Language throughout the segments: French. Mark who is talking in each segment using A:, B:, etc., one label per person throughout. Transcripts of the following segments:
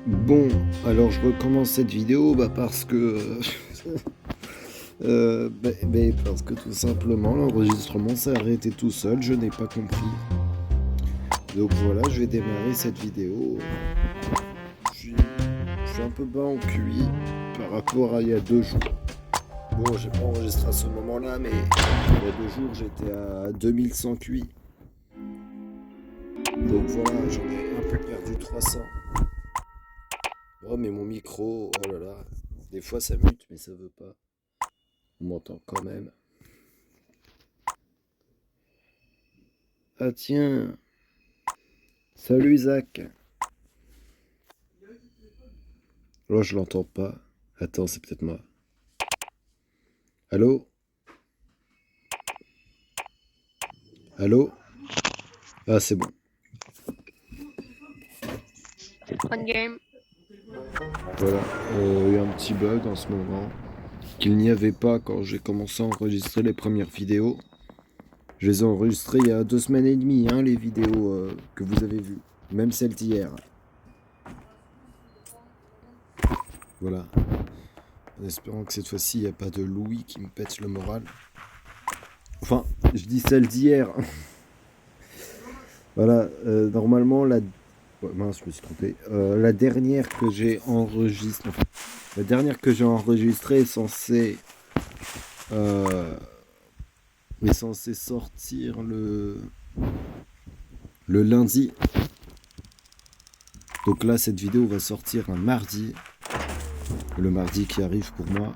A: Bon, alors je recommence cette vidéo parce que parce que tout simplement l'enregistrement s'est arrêté tout seul, je n'ai pas compris. Donc voilà, je vais démarrer cette vidéo. Je suis un peu bas en QI par rapport à il y a 2 jours. Bon, j'ai pas enregistré à ce moment-là, mais il y a 2 jours j'étais à 2100 QI. Donc voilà, j'en ai un peu perdu 300. Oh mais mon micro, oh là là, des fois ça mute mais ça veut pas. On m'entend quand même. Ah tiens, salut Zach. Oh je l'entends pas. Attends, c'est peut-être moi. Allô? Allô? Ah c'est bon.
B: Fun game.
A: Voilà, il y a un petit bug en ce moment qu'il n'y avait pas quand j'ai commencé à enregistrer les premières vidéos. Je les ai enregistrées il y a 2 semaines et demie, hein, les vidéos que vous avez vues. Même celles d'hier. Voilà. En espérant que cette fois-ci, il n'y a pas de Louis qui me pète le moral. Enfin, je dis celle d'hier. Voilà, normalement, ouais, mince, je me suis trompé. La dernière que j'ai enregistrée... Enfin, la dernière que j'ai enregistrée euh, est censée sortir le lundi. Donc là, cette vidéo va sortir un mardi. Le mardi qui arrive pour moi.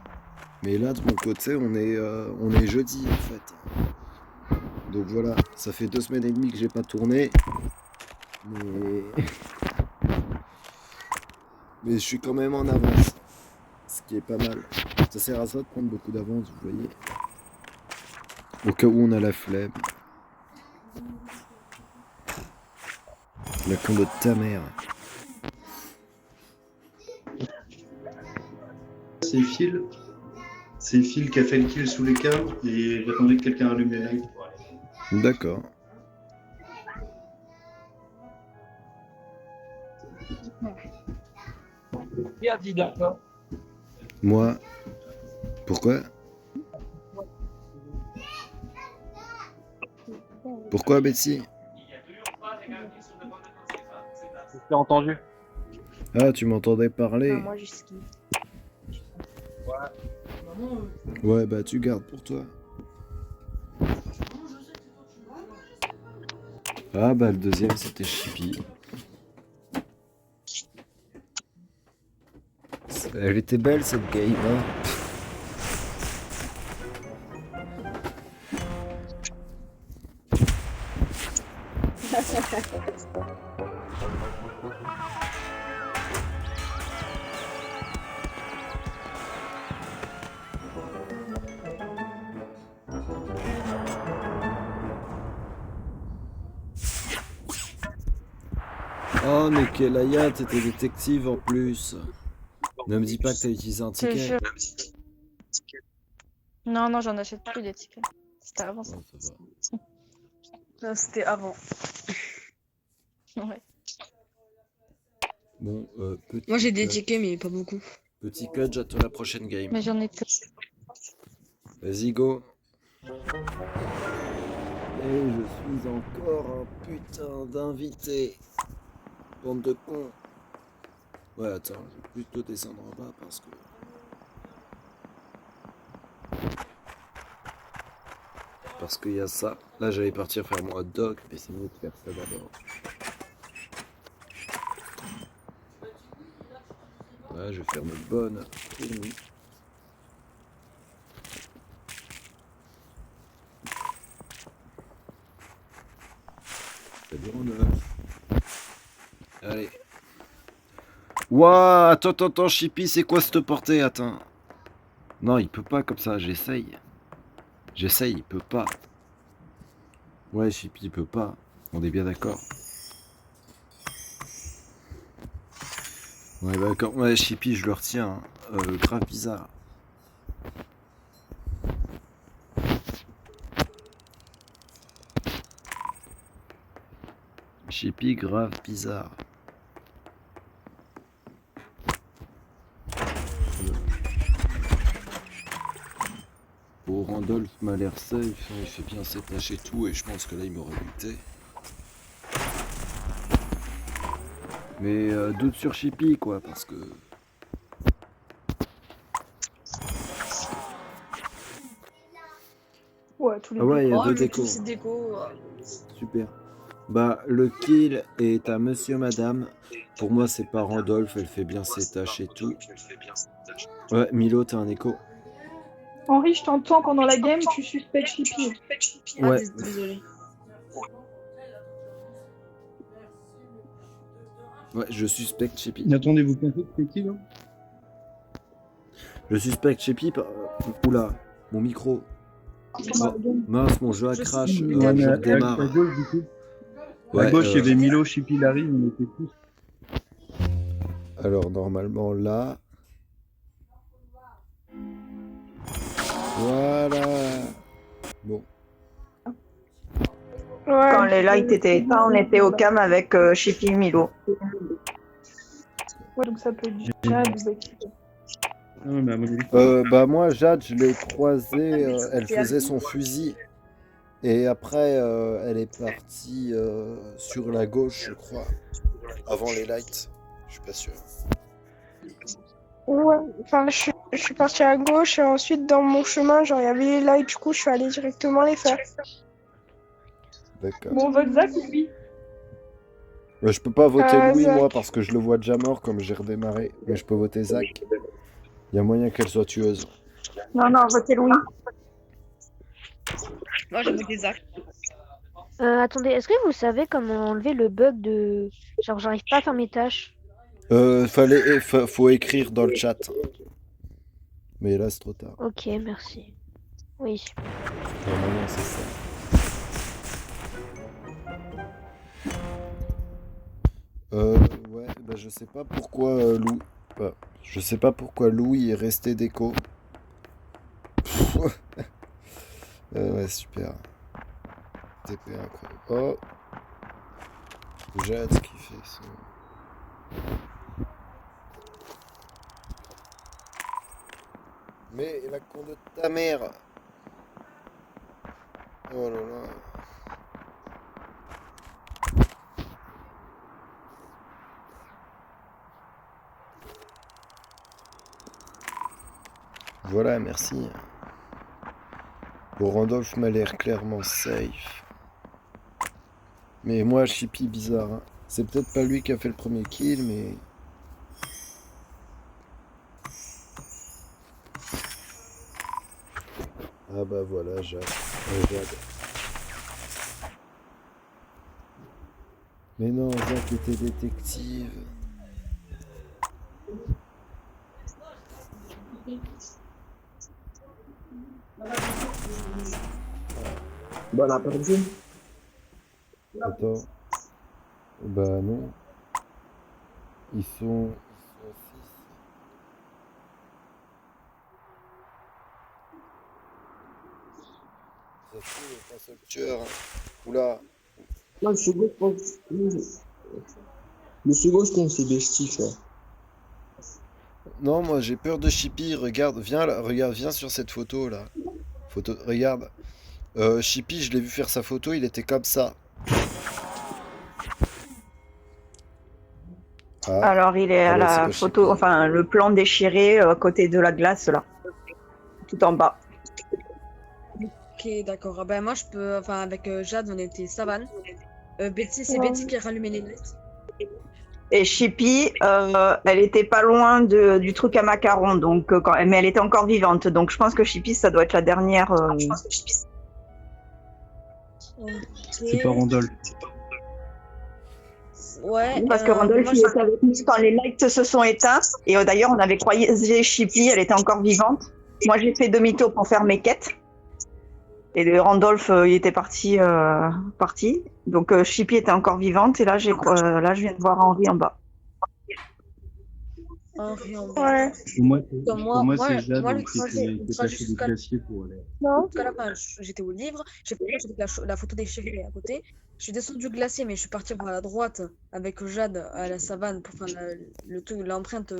A: Mais là, de mon côté, on est jeudi, en fait. Donc voilà, ça fait 2 semaines et demie que j'ai pas tourné. Mais... mais je suis quand même en avance. Ce qui est pas mal. Ça sert à ça de prendre beaucoup d'avance, vous voyez. Au cas où on a la flemme. La combo de ta mère.
C: C'est Phil. C'est Phil qui a fait le kill sous les câbles et j'attendais que quelqu'un allume les lights pour aller.
A: D'accord.
D: Qui a dit d'accord?
A: Moi. Pourquoi? Pourquoi, Betsy?
D: Je t'ai entendu.
A: Ah, tu m'entendais parler?
B: Non, moi, jusqu'ici.
A: Ouais, bah tu gardes pour toi. Ah, bah le deuxième, c'était Chippy. Elle était belle, cette game, hein. Oh, mais Kelaya, t'étais détective en plus. Ne me dis pas que t'as utilisé un
B: Je te
A: ticket.
B: jure. Non, non, j'en achète plus des tickets. C'était avant ça.
A: Oh, ça va.
B: Non, c'était avant. Ouais.
A: Bon, petit
E: Moi j'ai des
A: cut.
E: tickets mais pas beaucoup.
A: Petit cut, j'attends la prochaine game.
B: Mais j'en ai plus.
A: Vas-y, go. Et je suis encore un putain d'invité. Bande de cons. Ouais, attends, je vais plutôt descendre en bas parce que... Parce qu'il y a ça. Là, j'allais partir faire mon hot dog, mais c'est mieux de faire ça d'abord. Là, je vais faire une bonne tournée. Ça dure en neuf. Allez. Ouah, attends, Chippy, c'est quoi cette portée? Attends. Non, il peut pas comme ça, j'essaye. J'essaye, il peut pas. Ouais, Chippy, il peut pas. On est bien d'accord. Ouais, d'accord. Ouais, Chippy, je le retiens. Grave bizarre. Chippy, grave bizarre. Randolph m'a l'air safe, hein, il fait bien ses tâches et tout, et je pense que là il m'aurait buté. Mais doute sur Chippy quoi, parce que...
B: Ouais, tous les
A: Ah ouais, il y a
B: décos.
A: deux
B: Oh,
A: décos.
B: tous ces décos.
A: Super. Bah, le kill est à Monsieur Madame. Pour moi, c'est pas Randolph, elle fait bien ses tâches et tout. Ouais, Milo, t'as un écho.
E: Henri, je t'entends pendant la game, tu suspectes Chippy.
A: Ouais.
B: Désolé.
A: Ouais, je suspecte Chippy.
C: Attendez, vous pensez que c'est qui là?
A: Je suspecte Chippy. Oula, mon micro. Oh, mince, mon jeu a crash. Je redémarre.
C: À gauche, du coup.
A: Ouais,
C: à gauche, il y avait Milo, Chippy, Larry, on était tous.
A: Alors, normalement, là. Voilà. Bon.
F: Quand les lights étaient éteints, on était au cam avec Chippy et Milo.
E: Ouais, donc ça peut être Jade ou Betty.
C: Non, mais à mon avis,
A: Bah moi Jade je l'ai croisée, elle faisait son fusil et après elle est partie sur la gauche je crois, avant les lights, je suis pas sûr.
G: Ouais, enfin, je suis partie à gauche et ensuite dans mon chemin, genre il y avait les lights, du coup je suis allée directement les faire.
A: D'accord.
E: Bon, on vote Zach ou lui?
A: Je peux pas voter Louis
G: Zach.
A: moi parce que je le vois déjà mort comme j'ai redémarré, mais je peux voter Zach. Il y a moyen qu'elle soit tueuse.
F: Non, non, votez Louis.
B: Moi, j'ai voté Zach.
H: Attendez, est-ce que vous savez comment enlever le bug de... Genre, j'arrive pas à faire mes tâches.
A: Faut écrire dans le chat. Mais là c'est trop tard.
H: Ok, merci. Oui.
A: Normalement c'est ça. Ouais, bah je sais pas pourquoi je sais pas pourquoi Louis est resté déco. Ouais, super. TP incroyable. Oh, Jade qui fait son... Mais la con de ta mère. Oh là là. Voilà, merci. Bon, Randolph m'a l'air clairement safe. Mais moi, Chippy, bizarre. Hein. C'est peut-être pas lui qui a fait le premier kill, mais... Ah bah voilà, Jade. Jade. Mais non, Zach était détective.
I: Bon après-midi.
A: Attends. Bah non. Ils sont 6. Ça se trouve, il y a qu'un seul tueur. Hein. Oula.
I: Non, le second, je pense. Le second, je pense que c'est Bestie, quoi.
A: Non, moi j'ai peur de Chippy. Regarde, viens là, regarde, viens sur cette photo là. Regarde. Chippy, je l'ai vu faire sa photo, il était comme ça. Ah.
F: Alors, il est à
A: bah, c'est
F: la
A: pas
F: photo,
A: Chippy.
F: enfin, le plan déchiré à côté de la glace, là. Tout en bas.
B: Ok, d'accord. Ah ben, moi, je peux. Enfin, avec Jade, on était savane. Betty, c'est
G: Ouais.
B: Betty qui a rallumé les lights.
F: Et Chippy, elle était pas loin du truc à macarons, donc, mais elle était encore vivante. Donc, je pense que Chippy, ça doit être la dernière.
B: Ok.
C: c'est pas Randolph.
B: Ouais.
F: Parce que Randolph,
B: moi,
F: il était avec nous quand les lights se sont éteints. Et d'ailleurs, on avait croisé Chippy, elle était encore vivante. Moi, j'ai fait demi-tour pour faire mes quêtes. Et le Randolph, il était parti. Donc, Chippy était encore vivante. Et là, là, je viens de voir Henri en bas.
B: Henri en bas.
G: Ouais.
C: Pour moi,
B: Moi,
C: c'est Jade
B: moi,
C: qui
B: le trajet
C: était passé du
B: jusqu'à
C: glacier pour aller.
G: Non.
B: la fin, j'étais au livre, j'ai fait la photo déchirée à côté. Je suis descendue du glacier, mais je suis partie par la droite avec Jade à la savane pour faire l'empreinte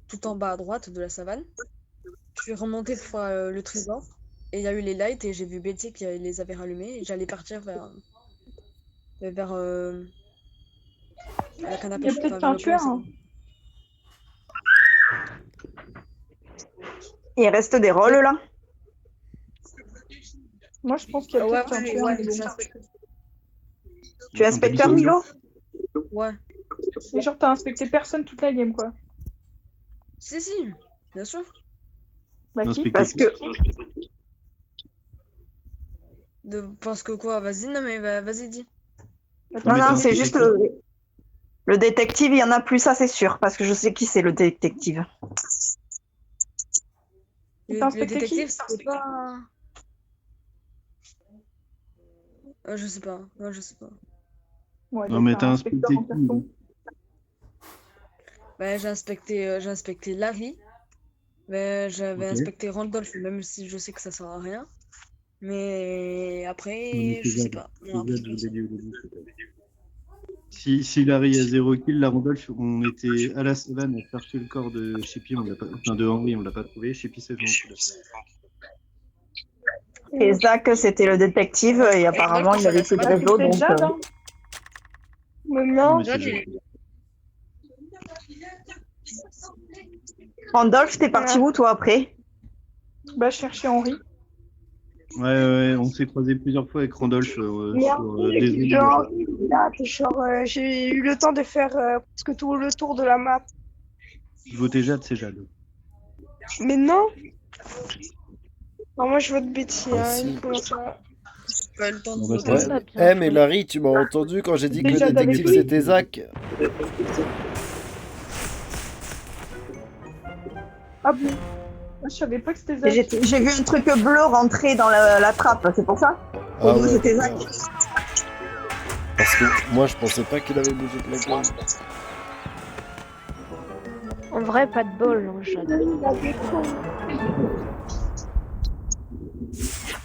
B: tout en bas à droite de la savane. Je suis remontée pour faire le trésor. et il y a eu les lights et j'ai vu Betty qui les avait rallumés et j'allais partir vers la canne à
E: Il y a
B: pêche,
E: peut-être
B: enfin, vers
E: qu'un
B: le pont
E: tueur.
B: Savane.
F: Il reste des rôles là.
E: Moi, je pense qu'il y a
B: Ouais,
E: peut-être qu'un
B: ouais,
E: tueur.
B: ouais,
E: mais bon.
F: Tu es inspecteur Milo?
B: Ouais.
E: Mais genre, t'as inspecté personne toute la game, quoi.
B: Si, bien sûr.
E: Bah, qui?
C: Inspecter
F: Parce que
B: Parce que quoi? Vas-y, non mais vas-y, dis.
F: non,
C: mais
F: non,
C: t'as
F: c'est
C: inspecté
F: juste
C: qui?
F: le détective, il y en a plus, ça c'est sûr, parce que je sais qui c'est le détective.
E: T'as
B: Le
E: inspecté qui?
B: détective, c'est pas... je sais pas. Ouais, je sais pas.
E: Ouais,
C: Non,
E: donc
C: mais
E: t'as
C: t'as
E: un inspecteur
C: inspecté
E: en
C: qui?
E: personne.
B: Bah, j'ai inspecté Larry. Mais j'avais
C: Ok.
B: inspecté Randolph, même si je sais que ça sert à rien. Mais
C: Non, mais
B: après,
C: c'est
B: je sais
C: Zad.
B: pas.
C: C'est
B: Non, après,
C: Zad, je vous l'ai dit au début. c'est pas- Si Larry a 0 kill, la Randolph, on était à la savane à chercher le corps de Chippy, on l'a pas, enfin de Henry, on l'a pas trouvé. Chippy s'est fait enculer.
F: Et Zach, c'était le détective, et apparemment il avait plus de
E: Bah,
F: réseau,
E: c'était
F: donc.
E: Jade, hein.
G: Mais
C: Non,
G: non.
C: mais c'est
B: Jade,
C: Jad.
F: Randolph, t'es parti où toi après?
E: Bah, je cherchais Henri.
C: Ouais, on s'est croisé plusieurs fois avec Randolph
G: Mais
C: sur des zones.
G: genre, là, genre, j'ai eu le temps de faire presque tout le tour de la map.
C: Je votais Jade, c'est Jade.
G: Mais non. Non, moi, je vote Betty.
A: Ah,
G: Hein,
A: si.
G: comment ça?
B: pas eu le temps de
C: Bon, bah,
B: voter.
A: Ouais.
H: Pas bien
A: Mais
H: joué.
A: Larry, tu m'as entendu quand j'ai dit que le
E: Déjà avec
A: détective
E: lui.
A: c'était Zach?
E: Ah bon? Ah, je savais pas que c'était
F: Et
E: Zach.
F: j'ai vu un truc bleu rentrer dans la trappe, c'est pour ça? Pour
A: Ah
F: nous,
A: ouais,
F: c'était Zach.
A: d'accord. Parce que moi je pensais pas qu'il avait bougé de la game.
H: En vrai, pas de bol, hein, Jade.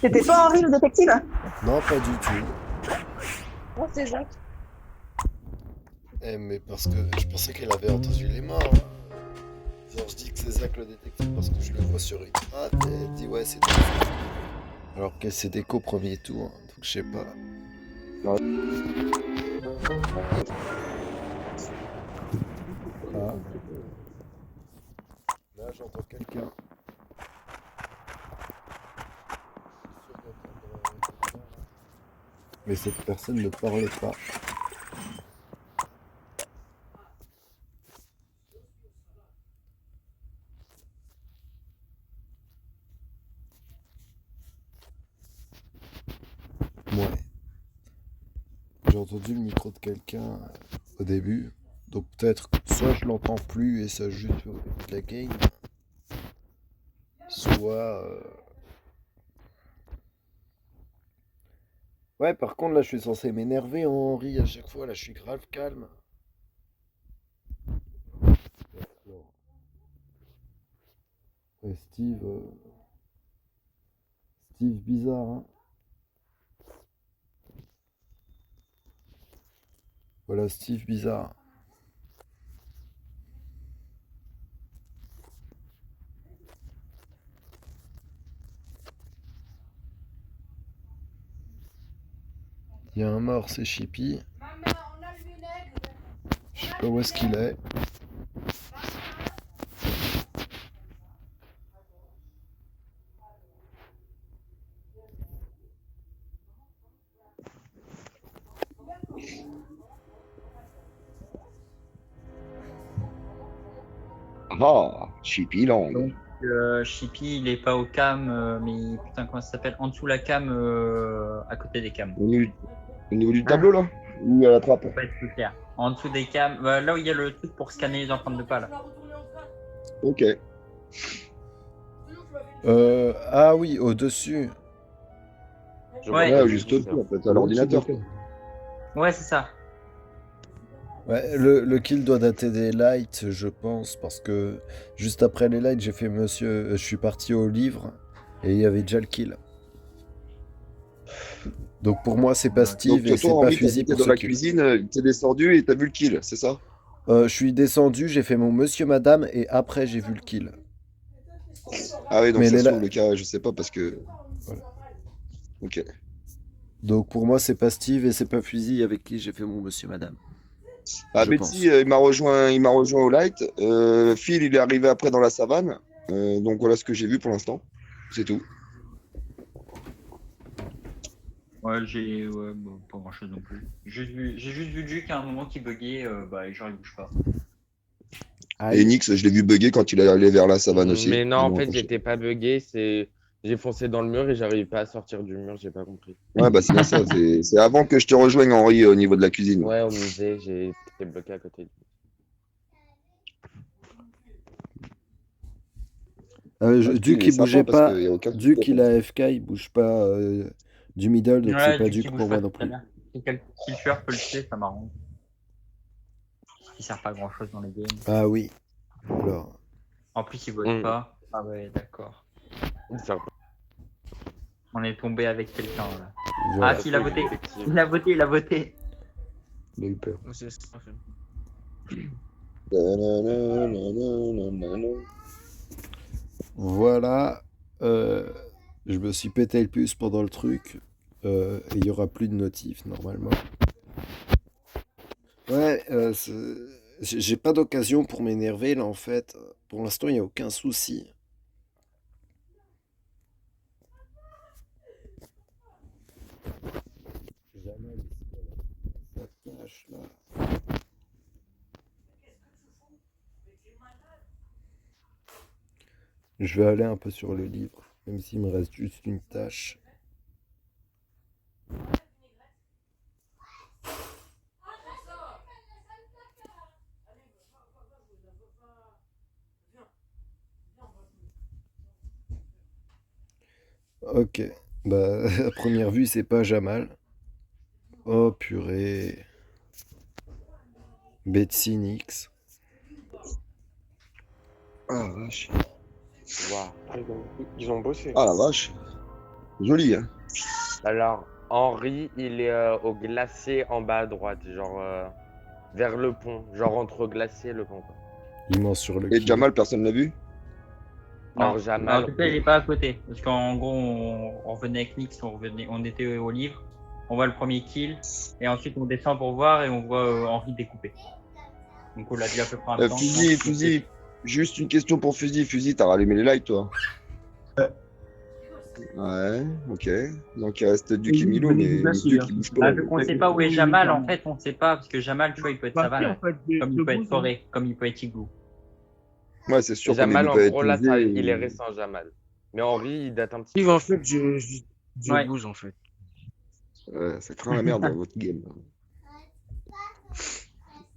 F: C'était toi Henri le détective?
A: Non, pas du tout.
G: Non, c'est Zach.
A: Mais parce que je pensais qu'elle avait entendu les morts. Hein. Genre je dis que c'est Zach le détective parce que je le vois sur Iprat et elle dit ouais c'est Zach. Alors qu'elle s'est déco au premier tour, hein, donc je sais pas. Ah. Là j'entends quelqu'un. Mais cette personne ne parle pas. Ouais. J'ai entendu le micro de quelqu'un au début. Donc peut-être soit je l'entends plus et ça joue sur la game. Soit... Ouais, par contre, là, je suis censé m'énerver en Henri à chaque fois. Là, je suis grave calme. Ouais, Steve... Steve bizarre, hein. Voilà, Steve bizarre. Il y a un mort, c'est Chippy. Je sais pas où est-ce qu'il est.
I: Ah, Chippy Lang.
J: Donc, Chippy, il est pas au cam, mais putain, comment ça s'appelle? En dessous la cam, à côté des cams.
I: Au niveau du tableau, là? Ou à la trappe?
J: Pour pas être plus clair. En dessous des cams, là où il y a le truc pour scanner les empreintes de pas, là.
I: Ok.
A: Ah oui, au-dessus.
J: Ouais.
I: Juste au-dessus, en fait, à l'ordinateur.
J: Ouais, c'est ça.
A: Ouais, le kill doit dater des lights, je pense, parce que juste après les lights, j'ai fait monsieur... je suis parti au livre, et il y avait déjà le kill. Donc pour moi, c'est pas Steve, et
I: Donc,
A: c'est
I: toi,
A: pas
I: Henri,
A: Fusil
I: t'es
A: pour
I: dans
A: ce
I: la
A: kill.
I: cuisine, t'es descendu et t'as vu le kill, c'est ça?
A: Je suis descendu, j'ai fait mon monsieur madame, et après j'ai vu le kill.
I: Ah oui, donc
A: Mais
I: ça
A: les
I: se
A: la-
I: trouve, le cas, je sais pas, parce que
A: Voilà.
I: Ok.
A: Donc pour moi, c'est pas Steve et c'est pas Fusil avec qui j'ai fait mon monsieur madame.
I: Ah,
A: Je
I: Betsy,
A: pense.
I: il m'a rejoint au light. Phil, il est arrivé après dans la savane. Donc voilà ce que j'ai vu pour l'instant. C'est tout.
J: Ouais, ouais, bon, pas grand chose non plus. J'ai juste vu Duke à un moment qui buguait, bah, genre il bouge pas.
I: Et
A: Aïe.
I: Nix, je l'ai vu bugger quand il est allé vers la savane aussi.
K: Mais non,
I: Ils
K: en
I: m'ont
K: fait,
I: raccroché.
K: j'étais pas bugué, j'ai foncé dans le mur et j'arrivais pas à sortir du mur, j'ai pas compris.
I: Ouais, bah c'est bien ça. C'est avant que je te rejoigne, Henri, au niveau de la cuisine.
K: Ouais, au musée, j'ai été bloqué à côté.
A: Duke,
I: Il est
A: il
I: sympa
A: bougeait
I: parce
A: pas.
I: qu'il n'y a aucun souci.
A: Duke, il a AFK, il bouge pas du middle, donc c'est
J: Ouais,
A: pas
J: Duke qui
A: Duke
J: bouge
A: pour
J: pas
A: moi non
J: tout à
A: plus.
J: l'heure. Si quel tueur peut le tuer, ça m'arrange. Il sert pas à grand chose dans les games.
A: Ah oui. Alors,
J: En plus, il vote pas. Ah ouais, d'accord. On est tombé avec quelqu'un là.
A: voilà.
J: Ah si, il a voté. Il a voté, il a voté.
A: Il a eu peur. Voilà. Je me suis pété le puce pendant le truc. Et il y aura plus de notifs normalement. Ouais, j'ai pas d'occasion pour m'énerver là en fait. Pour l'instant, il n'y a aucun souci. Jamais ça tâche là. Je vais aller un peu sur le livre, même s'il me reste juste une tâche. Ok, bah à première vue c'est pas Jamal. Oh purée. Betsy Nix.
I: Ah la vache.
K: Waouh, ils ont bossé.
I: Ah la vache. Joli, hein.
K: Alors, Henri, il est au glacier en bas à droite, genre vers le pont, genre entre glacier et le pont, quoi.
A: Immense sur le
I: Et
A: kill.
I: Jamal, personne l'a vu?
J: Non,
K: Or, Jamal,
J: en tout cas, il est pas à côté. Parce qu'en gros, on revenait avec Nix, on était au livre, on voit le premier kill, et ensuite on descend pour voir et on voit Henri découper. Donc on l'a dit à peu près en même temps.
I: Fusil, juste une question pour Fusil. Fusil, t'as rallumé les lights, toi? Ouais, ok. Donc il reste Duke et Milo, mais Duke il bouge pas.
J: Vu qu'on sait pas où est Jamal, en fait, on sait pas, parce que Jamal, tu vois, il peut être savane, comme il peut être forêt, comme il peut être igloo.
I: Ouais, c'est sûr.
K: Jamal,
I: comme
K: en
I: il peut
K: gros,
I: être
K: là,
I: posé,
K: il est récent, Jamal. Mais Henri, il date un petit peu.
I: Steve, en fait, je
J: Ouais.
I: bouge, en fait. Ouais, ça craint la merde dans votre game.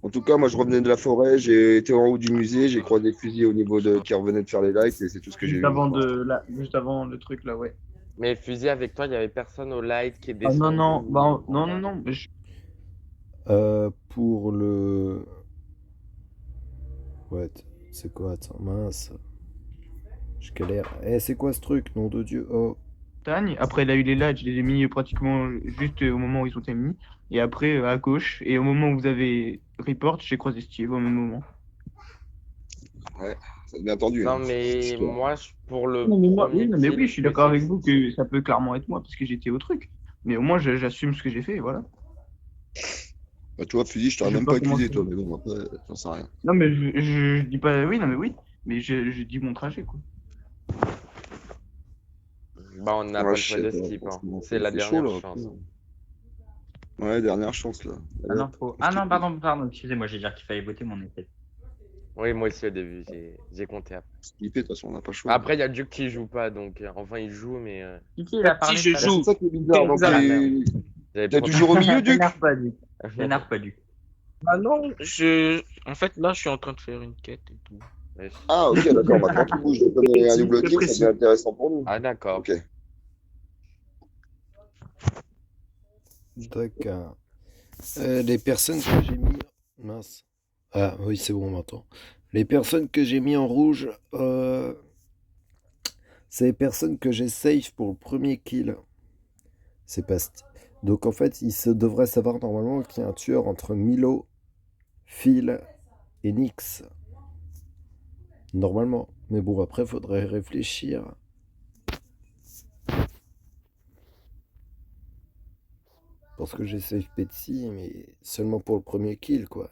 I: En tout cas, moi, je revenais de la forêt, j'ai été en haut du musée, j'ai croisé Fusil au niveau de qui revenait de faire les lights, et c'est tout ce que j'ai vu.
C: Juste avant le truc là, ouais.
K: Mais Fusil, avec toi, il y avait personne au light qui est
C: Ah
K: descendu.
C: non, non, non.
A: Pour le... Ouais, c'est quoi? Attends, mince. Je galère. Eh, c'est quoi ce truc, nom de Dieu? Oh.
C: Montagne. Après, il a eu les lights, je les ai mis pratiquement juste au moment où ils ont été mis. Et après, à gauche. Et au moment où vous avez report, j'ai croisé Steve au même moment.
I: Ouais, ça bien entendu.
K: Non,
I: hein.
K: mais moi, pour le
C: Non, mais moi,
K: premier
C: oui,
K: kill,
C: je suis d'accord avec vous que ça peut clairement être moi parce que j'étais au truc. Mais au moins, j'assume ce que j'ai fait, et voilà.
I: Bah, tu vois, Fusil, je t'aurais
C: Je
I: même
C: sais
I: pas
C: pas comment
I: accusé,
C: c'est.
I: toi, mais bon, après, j'en sais rien.
C: Non, mais je dis pas oui, non, mais oui. Mais je dis mon trajet, quoi.
K: bah, on n'a
I: Ouais,
K: pas le
I: je
K: choix
I: sais
K: de
I: pas,
K: skip. Hein.
I: franchement,
K: C'est la
I: c'est chaud,
K: dernière
I: là.
K: chance.
I: Ouais, dernière chance, là.
J: Ah non, pardon, excusez-moi, j'ai dit qu'il fallait voter mon effet.
K: Oui, moi aussi au début, j'ai compté après.
I: Skipper, de toute façon, on n'a pas le choix.
K: Après, il y a Duke qui joue pas, donc enfin il joue, mais.
J: Kiki, il a parlé.
I: Si, je joue. C'est ça qui est bizarre. Donc,
K: Ah, merde.
I: t'es toujours au milieu, Duke?
J: T'énerve pas, Duke. T'énerve pas, Duke.
D: Ah non, en fait, là, je suis en train de faire une quête et tout.
I: Ah, ok, d'accord. Bah, quand tu bouges comme il y a un double kill, ça devient intéressant pour nous.
K: Ah, d'accord.
I: Ok.
A: D'accord. Les personnes que j'ai mis... Mince. Ah oui, c'est bon, on m'entend. Les personnes que j'ai mis en rouge, c'est les personnes que j'ai safe pour le premier kill. C'est pas... Donc en fait, il se devrait savoir normalement qu'il y a un tueur entre Milo, Phil et Nix. Normalement. Mais bon, après, faudrait réfléchir. pense que j'ai safe Betsy, mais seulement pour le premier kill, quoi.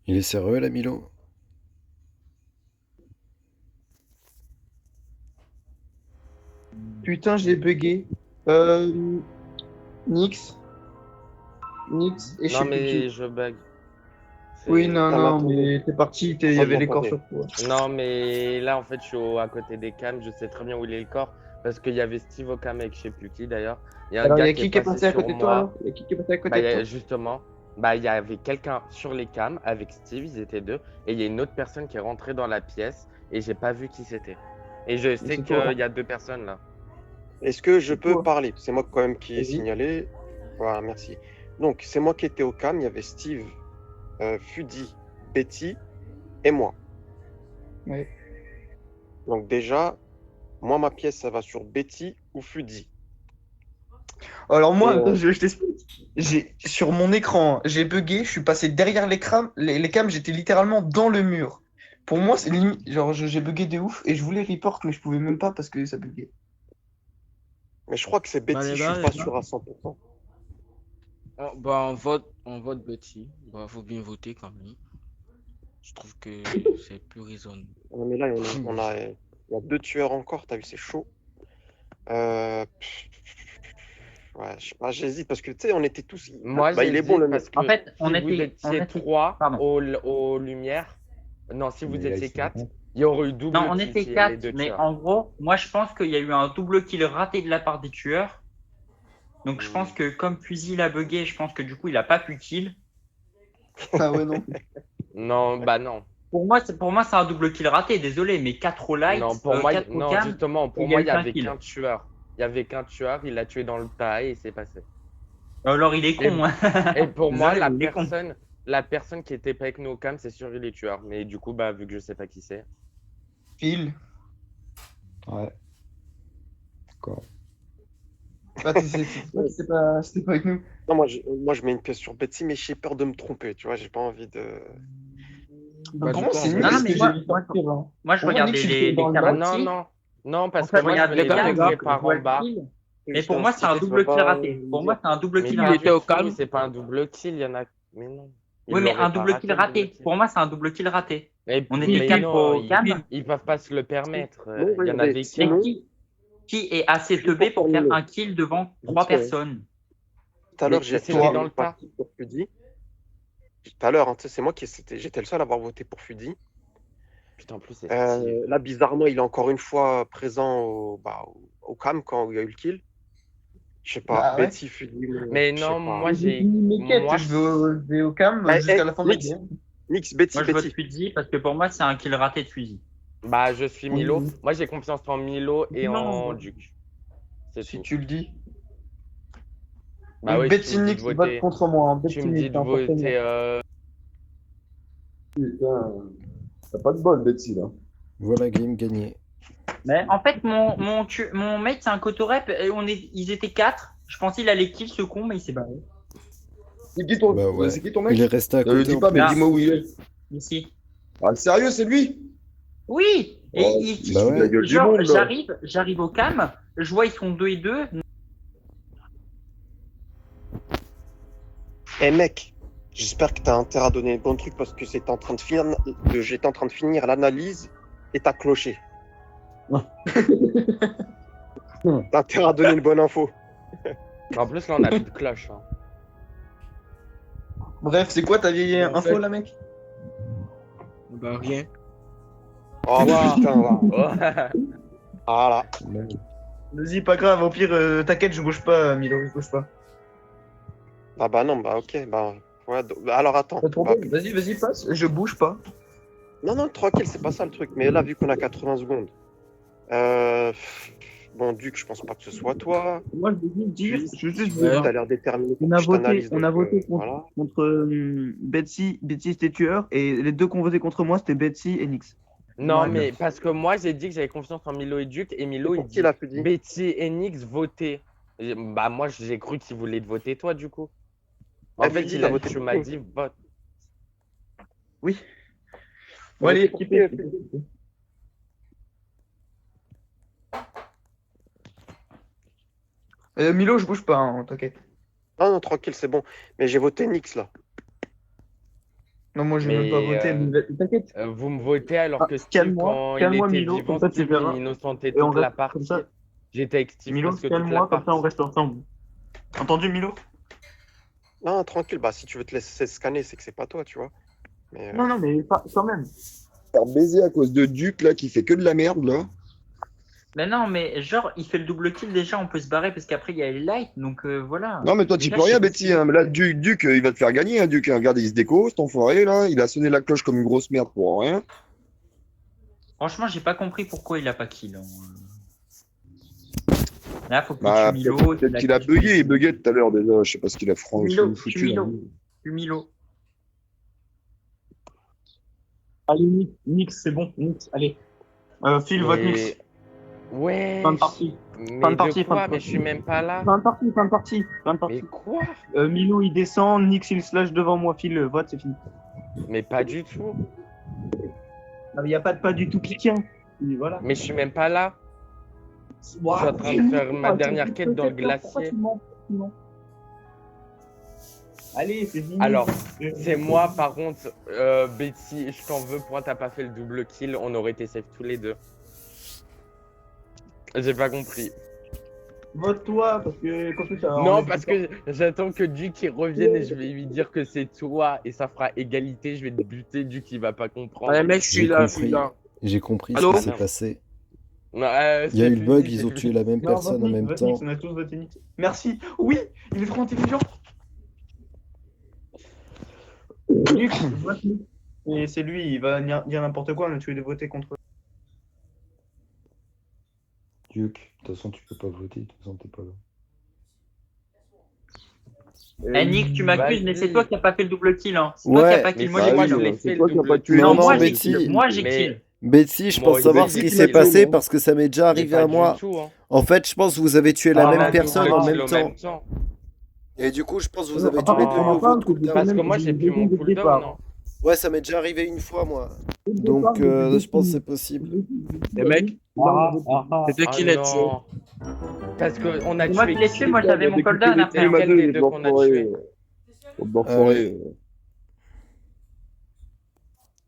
A: Il est sérieux, là, Milo?
L: Putain, j'ai bugué. Nix. Nix et je
K: Non,
L: sais plus
K: mais
L: qui.
K: je bug.
L: Oui, non,
I: Non, mais
L: non,
I: attendez.
L: mais t'es parti, il y
I: Attendez,
L: avait les corps
I: attendez.
L: sur toi.
K: Non, mais là, en fait, je suis à côté des cams. Je sais très bien où il est le corps. Parce qu'il y avait Steve au cam avec je sais plus qui d'ailleurs. Il y a un
L: Alors, il
K: gars
L: y a
K: qui est
L: qui est
K: passé
L: passé à
K: sur
L: côté de toi,
K: moi.
L: alors? Il y a qui est passé à côté
K: Bah,
L: de toi?
K: justement, bah, il y avait quelqu'un sur les cams avec Steve, ils étaient deux. Et il y a une autre personne qui est rentrée dans la pièce. Et j'ai pas vu qui c'était. Et je sais
L: c'est
K: qu'il
L: toi.
K: y a deux personnes là.
I: Est-ce que je
L: C'est
I: peux
L: toi.
I: parler? C'est moi quand même qui ai
L: Vas-y.
I: signalé. Voilà, merci. Donc, c'est moi qui étais au cam. Il y avait Steve, Fudi, Betty et moi.
L: Ouais.
I: Donc déjà, moi, ma pièce, ça va sur Betty ou Fudi.
L: Alors moi,
I: Et,
L: attends, je t'explique. Sur mon écran, j'ai bugué, je suis passé derrière l'écran, les cams, j'étais littéralement dans le mur. Pour moi, c'est limite, genre j'ai bugué de ouf et je voulais report, mais je pouvais même pas parce que ça buguait.
I: Mais je crois que c'est
D: Bah,
I: Betty,
D: les
I: je
D: gars,
I: suis
D: les
I: pas
D: gars.
I: sûr à 100%.
D: On vote Betty. Bah, faut bien voter quand même. Je trouve que c'est plus raisonnable.
I: Non, mais là, il y a 2 tueurs encore, t'as vu, c'est chaud. Ouais, je sais pas, j'hésite parce que tu sais, on était tous.
K: Moi,
I: Bah, il est bon le
K: j'hésite
I: mec.
K: parce
J: En
K: que
J: fait, on
K: si vous
J: était
K: étiez trois
J: pardon.
K: aux lumières, non, si vous
J: Mais là,
K: étiez
J: il se
K: quatre,
J: répond.
K: il y aurait eu
J: Non,
K: double
J: on
K: kill
J: était
K: s'il y avait les
J: 4,
K: deux
J: mais
K: tueurs.
J: en gros, moi je pense qu'il y a eu un double kill raté de la part des tueurs. Donc je pense que comme Fusil a bugué, je pense que du coup il a pas pu kill.
L: Ah ouais, non.
K: Non, bah non.
J: Pour moi, c'est un double kill raté, désolé, mais 4 au light,
K: Non, pour moi,
J: 4 au
K: non,
J: cam,
K: justement, pour
J: et
K: moi, il y
J: qu'un
K: avait
J: kill.
K: qu'un tueur. Il y avait qu'un tueur, il l'a tué dans le taille et c'est passé.
J: Alors il est con.
K: Et pour moi,
J: Désolé, mais il est con.
K: la personne qui était pas avec nous au cam, c'est sûr il est tueur. Mais du coup, bah, vu que je sais pas qui c'est.
L: Phil.
A: Ouais. D'accord.
L: Ah, c'était pas avec nous.
I: Non, moi, je mets une pièce sur Betty, mais j'ai peur de me tromper, tu vois, j'ai pas envie de.
L: Bah, pour
D: du
L: moi,
D: coup,
L: c'est
D: on
L: Nix
D: va-
J: Non,
L: que
J: mais
L: j'ai
J: moi,
L: vu sortir. Hein.
J: moi je
L: Pour moi,
J: regardais
L: Nix, il
J: les
L: était dans le
J: cams
K: Bah,
L: match.
K: non,
J: aussi.
K: non. Non, parce
J: En
K: que
J: fait,
K: moi, je
J: regarde
K: venais
J: les cams,
K: d'arriver
J: je
K: par
J: vois
K: en
J: le
K: bas.
J: kill. Mais
I: Putain,
J: pour moi, c'est un
I: Steve, tu
J: double
I: vas
J: kill
I: pas
J: raté.
I: me
J: Pour
I: dire.
J: moi, c'est un double
K: Mais
J: kill
K: pas
J: raté.
K: du
D: au
K: tout,
D: calme.
K: c'est pas un double kill, il y en a. Mais non. Il
J: Oui, mais
K: l'aurait
J: un
K: pas
J: double
K: raté,
J: kill
K: le double
J: raté.
K: kill.
J: Pour moi, c'est un double kill raté. On était
K: Mais
J: 4
K: non,
J: au cam.
K: ils peuvent pas se le permettre.
I: Non,
K: Il y en
I: regardez,
K: avait
I: sinon,
K: qu'un.
J: Qui est assez
I: juste
J: teubé
I: pour
J: pour faire
I: terminer,
J: un kill devant
I: vite
J: 3
I: fait, hein.
J: personnes?
I: Tout à
K: Mais
I: l'heure, j'ai
K: c'était
I: tiré
K: dans
I: une
K: le tas.
I: partie pour Fudi. Tout à l'heure, hein, tu sais, c'est moi j'étais le seul à avoir voté pour Fudi.
K: Putain, en plus, c'est Steve.
I: Là, bizarrement, il est encore une fois présent au cam quand il y a eu le kill. Je sais pas,
L: Bah ouais.
I: Betty, Fudi,
K: Mais
I: je sais
K: non,
I: pas.
K: moi,
L: J'ai
K: j'ai.
L: fini mes quêtes,
K: Moi,
L: je vais au cam
I: Eh,
L: jusqu'à la fin de la
I: Nix,
L: game.
I: Nix, Betty,
J: Moi, je vote
I: Betty.
J: Fusil parce que pour moi, c'est un kill raté de fusil.
K: bah, je suis Milo.
L: Oui.
K: Moi, j'ai confiance en Milo et en
J: Non.
K: Duke. C'est
L: Si
K: tout.
L: tu le dis.
K: Bah
L: Donc,
K: ouais, si tu
L: Betty
K: me dis
L: Nix
K: de
L: vote
K: voter.
L: contre moi. Hein.
K: Tu
L: Betty
K: me
L: Nix,
K: dis de
L: hein, forcément.
K: voter.
M: Putain, t'as pas de bol, Betty, là.
A: Voilà, game gagné.
J: Mais en fait, mon mate, c'est un cotorep. Et ils étaient 4. Je pensais qu'il allait kill ce con, mais il s'est barré.
M: C'est qui ton,
A: Bah ouais.
M: c'est qui ton mec?
A: Il est resté à côté.
M: Dis
A: en
M: pas, mais
A: plus.
M: dis-moi où il est.
J: Ici.
M: Ah, sérieux, c'est lui?
J: Oui. Et
M: Oh,
A: bah ouais.
M: la gueule du
J: genre,
M: monde, là.
J: j'arrive au cam. Je vois ils sont 2 et 2.
I: Eh mec, j'espère que t'as intérêt à donner le bon truc parce que j'étais en train de finir l'analyse et t'as cloché. T'as intérêt à donner une bonne info.
K: En plus, là, on a plus de cloche. Hein.
L: Bref, c'est quoi ta vieille
D: En
L: info
D: fait-
L: là, mec?
D: Bah, rien.
I: Oh putain, là. Voilà.
L: Vas-y, pas grave, au pire, t'inquiète, je bouge pas, Milo, je bouge pas.
I: Ah bah non, bah ok, bah ouais. Alors attends.
L: T'as trop
I: Bah,
L: bon. Vas-y, passe, je bouge pas.
I: non, tranquille, c'est pas ça le truc. Mais là, vu qu'on a 80 secondes. Bon, Duc, je pense pas que ce soit toi.
L: Moi, je veux juste dire,
I: Ouais, t'as l'air déterminé pour
L: on
I: que
L: a
I: je
L: voté,
I: t'analyse,
L: on a
I: donc,
L: voté contre,
I: voilà.
L: Betsy, c'était tueur, et les deux qui ont voté contre moi, c'était Betsy et Nix.
K: Non,
L: Ouais.
K: mais parce que moi, j'ai dit que j'avais confiance en Milo et Duke, et Milo, il
I: Qui
K: dit
I: l'a pu dire?
K: Betty et Nix voter. Bah, moi, j'ai cru qu'il voulait te voter, toi, du coup. En
I: Ah,
K: fait,
I: lui, il a voté
K: tu
I: pour
K: m'as
I: qui?
K: dit vote.
L: Oui. Bon, allez,
I: voté pour
L: équipez.
I: qui,
L: Milo, je bouge pas, hein, t'inquiète.
I: Non, non, tranquille, c'est bon. Mais j'ai voté Nix là.
L: Non, moi, j'ai même pas voté. Mais t'inquiète.
K: Vous me votez alors que Steve,
L: Calme-moi,
K: quand il
L: calme-moi,
K: était
L: Milo,
K: vivant,
L: comme ça tu
K: Steve,
L: verras.
K: il innocentait
L: Et on
K: toute la
L: reste comme
K: partie.
L: ça.
K: J'étais avec Steve
L: Milo,
K: presque toute la
L: calme-moi, comme ça on
K: partie.
L: reste ensemble. Entendu, Milo?
I: Non, tranquille, bah si tu veux te laisser scanner, c'est que c'est pas toi, tu vois. Mais,
L: Non, non, mais pas, quand même.
M: Faire baiser à cause de Duc là qui fait que de la merde là.
J: Mais non, mais genre, il fait le double kill déjà, on peut se barrer parce qu'après il y a les lights, donc voilà.
M: Non, mais toi,
J: Mais
M: t'y
J: là,
M: peux
J: je sais
M: rien,
J: pas
M: Betty. Hein. Mais là, Duc, il va te faire gagner, hein, Duc. Hein. Regarde, il se déco, cet enfoiré, là. Il a sonné la cloche comme une grosse merde pour rien.
J: Franchement, j'ai pas compris pourquoi il a pas kill. Là, faut qu'il
M: Bah,
J: tue Milo.
M: peut-être qu'il a bugué. Il buguait tout à l'heure déjà. Je sais pas ce qu'il a
J: Milo,
M: foutu.
J: tue
M: là.
J: Milo. Tue Milo.
L: Allez, Nix, c'est bon, Nix, allez. Phil, vote Nix.
K: Ouais.
L: Fin de partie.
K: Mais
L: Fin de partie,
K: de
L: fin de
K: quoi? Mais
L: partie.
K: je suis même pas là.
L: Fin de partie, fin de partie, fin de partie.
K: Mais quoi?
L: Milo, il descend, Nix, il slash devant moi, Phil, vote, c'est fini.
K: Mais pas du tout.
L: Il n'y a pas du tout cliquant. Voilà.
K: Mais je suis même pas là. Je suis en train de faire ma dernière quête dans le glacier.
L: Allez, c'est fini.
K: Alors, c'est moi, par contre, Betty, je t'en veux, pourquoi t'as pas fait le double kill? On aurait été safe tous les deux. J'ai pas compris.
L: Vote-toi, parce que quand tu
K: Non, parce que j'attends que Duke il revienne et je vais lui dire que c'est toi et ça fera égalité. Je vais te buter, Duke il va pas comprendre.
D: Ouais, mec, je suis là, je suis là.
A: J'ai compris
D: Allô
A: ce qui s'est passé.
K: Non,
A: Il y a eu le bug,
K: fini,
A: ils
K: c'est
A: ont tué la même
L: Non,
A: personne en même
L: vote
A: temps.
L: Nix, on a tous voté Nix. Merci. Oui, il est trop intelligent. Nix, vote Nix. Et c'est lui, il va dire n'importe quoi, on a tué de voter contre.
A: Duke, de toute façon, tu peux pas voter, de toute façon, t'es pas là.
J: Eh Nick, tu m'accuses, mais c'est
K: vas-y.
J: toi qui n'as pas fait le double kill. Hein. C'est
A: Ouais.
J: toi qui n'as pas kill.
K: Mais
J: Moi,
K: si,
J: j'ai
K: moi,
J: kill.
K: je l'ai
J: hein.
K: fait le
M: toi qui as
K: double
M: pas tué
K: kill.
M: les
J: Non,
A: Non,
J: moi,
A: non,
J: j'ai
A: Betty.
J: kill. Moi, j'ai
K: Mais-
J: kill.
A: Betty, je
K: Moi
A: pense
K: aussi,
A: savoir
K: j'ai
A: ce qui
K: kill
A: s'est
K: et
A: passé
K: tout.
A: parce que ça m'est déjà
K: Mais
A: arrivé
K: pas
A: à
K: du
A: moi.
K: tout, hein.
A: En fait, je pense que vous avez tué la
L: Ah,
A: même
L: mais
A: personne en
K: Double
A: même
K: kill en
A: temps. Et du coup, je pense que vous avez
L: Ah,
A: tous les
L: par
A: deux
L: contre,
A: eu
L: on
A: votre cooldown.
K: Parce que moi j'ai plus mon cooldown. Hein.
A: Ouais, ça m'est déjà arrivé une fois, moi. Donc, je pense que c'est possible.
D: Les mecs, c'était qui
K: Ah
D: les
K: non. Parce qu'on a
J: C'est moi
K: tué
J: qui l'ai
K: qui?
J: tué, moi j'avais mon cooldown après.
K: C'est lequel des deux qu'on a tué?
A: Allez.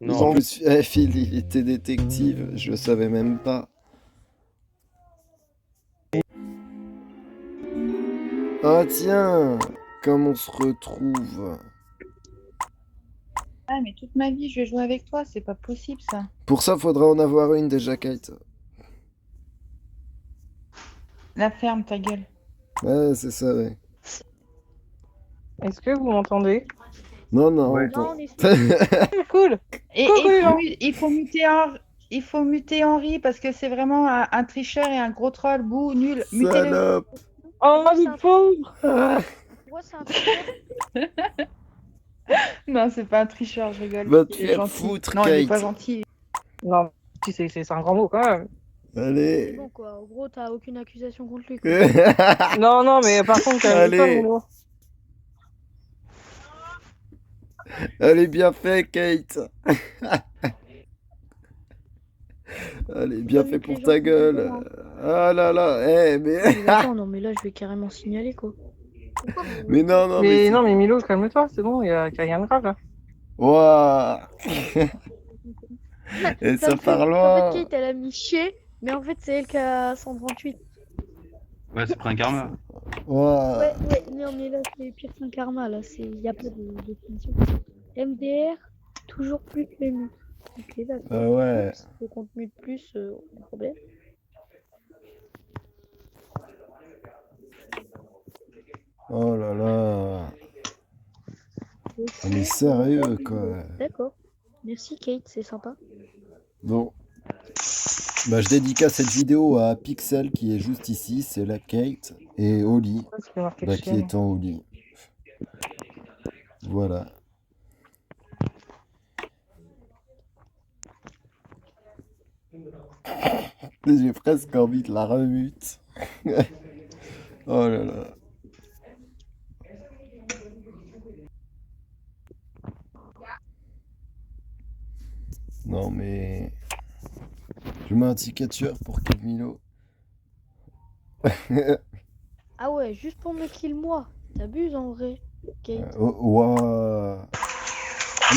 A: En
K: Non.
A: plus, Phil, il était détective, je le savais même pas. Ah tiens, comme on se retrouve.
N: Ah, mais toute ma vie, je vais jouer avec toi, c'est pas possible ça.
A: Pour ça, faudra en avoir une déjà, Kate.
N: La ferme, ta gueule.
A: Ouais, c'est ça, ouais.
E: Est-ce que vous m'entendez?
A: Non, non,
L: Ouais.
A: on
H: Non, on est
E: Cool.
N: Et
E: Coucou, les gens.
N: il faut muter Henri parce que c'est vraiment un tricheur et un gros troll. Bouh, nul. Mutez-le.
A: Salope.
E: Oh, le pauvre.
H: Pourquoi c'est un tricheur?
N: Non, c'est pas un tricheur, je rigole.
A: Va te
N: Il est
A: faire
N: gentil.
A: foutre,
N: Non, il est
A: Kate.
N: pas gentil.
E: Non, si, c'est un grand mot quand même.
H: C'est
A: Allez.
H: bon, quoi. En gros, t'as aucune accusation contre lui, quoi.
E: Non, non, mais par contre, calme-toi,
A: Allez.
E: Momo.
A: Allez, bien fait, Kate. Allez, bien fait pour ta gueule. Ah là là, mais...
H: Mais attends, non, mais là, je vais carrément signaler, quoi. Pourquoi vous-
A: mais non, non,
E: Mais
A: mais...
E: non, mais Milo, calme-toi, c'est bon, il y a rien de grave là.
A: Waouh. Et ça
H: me fait-
A: part
H: En
A: loin.
H: fait, Kate, elle a mis chier, mais en fait, c'est elle qui a 138.
C: Ouais, c'est pris un karma.
A: Waouh.
H: Ouais, non, mais là, c'est pire qu'un karma, là. Il n'y a pas de définition. MDR, toujours plus que les mutes. Ok, d'accord.
A: Ah ouais.
H: Le contenu de plus, pas de problème.
A: Oh là là. Ah, mais sérieux, quoi.
H: D'accord. Merci, Kate, c'est sympa.
A: Bon. Bah, je dédicace cette vidéo à Pixel qui est juste ici, c'est la Kate, et Oli,
E: C'est marqué
A: bah,
E: le
A: qui
E: chien.
A: est en Oli. Voilà. J'ai presque envie de la remute. Oh là là. Non mais... Je mets un petit catcheur pour Camilo.
H: Ah ouais, juste pour me kill moi. T'abuses en vrai. Kate.
A: Ouah.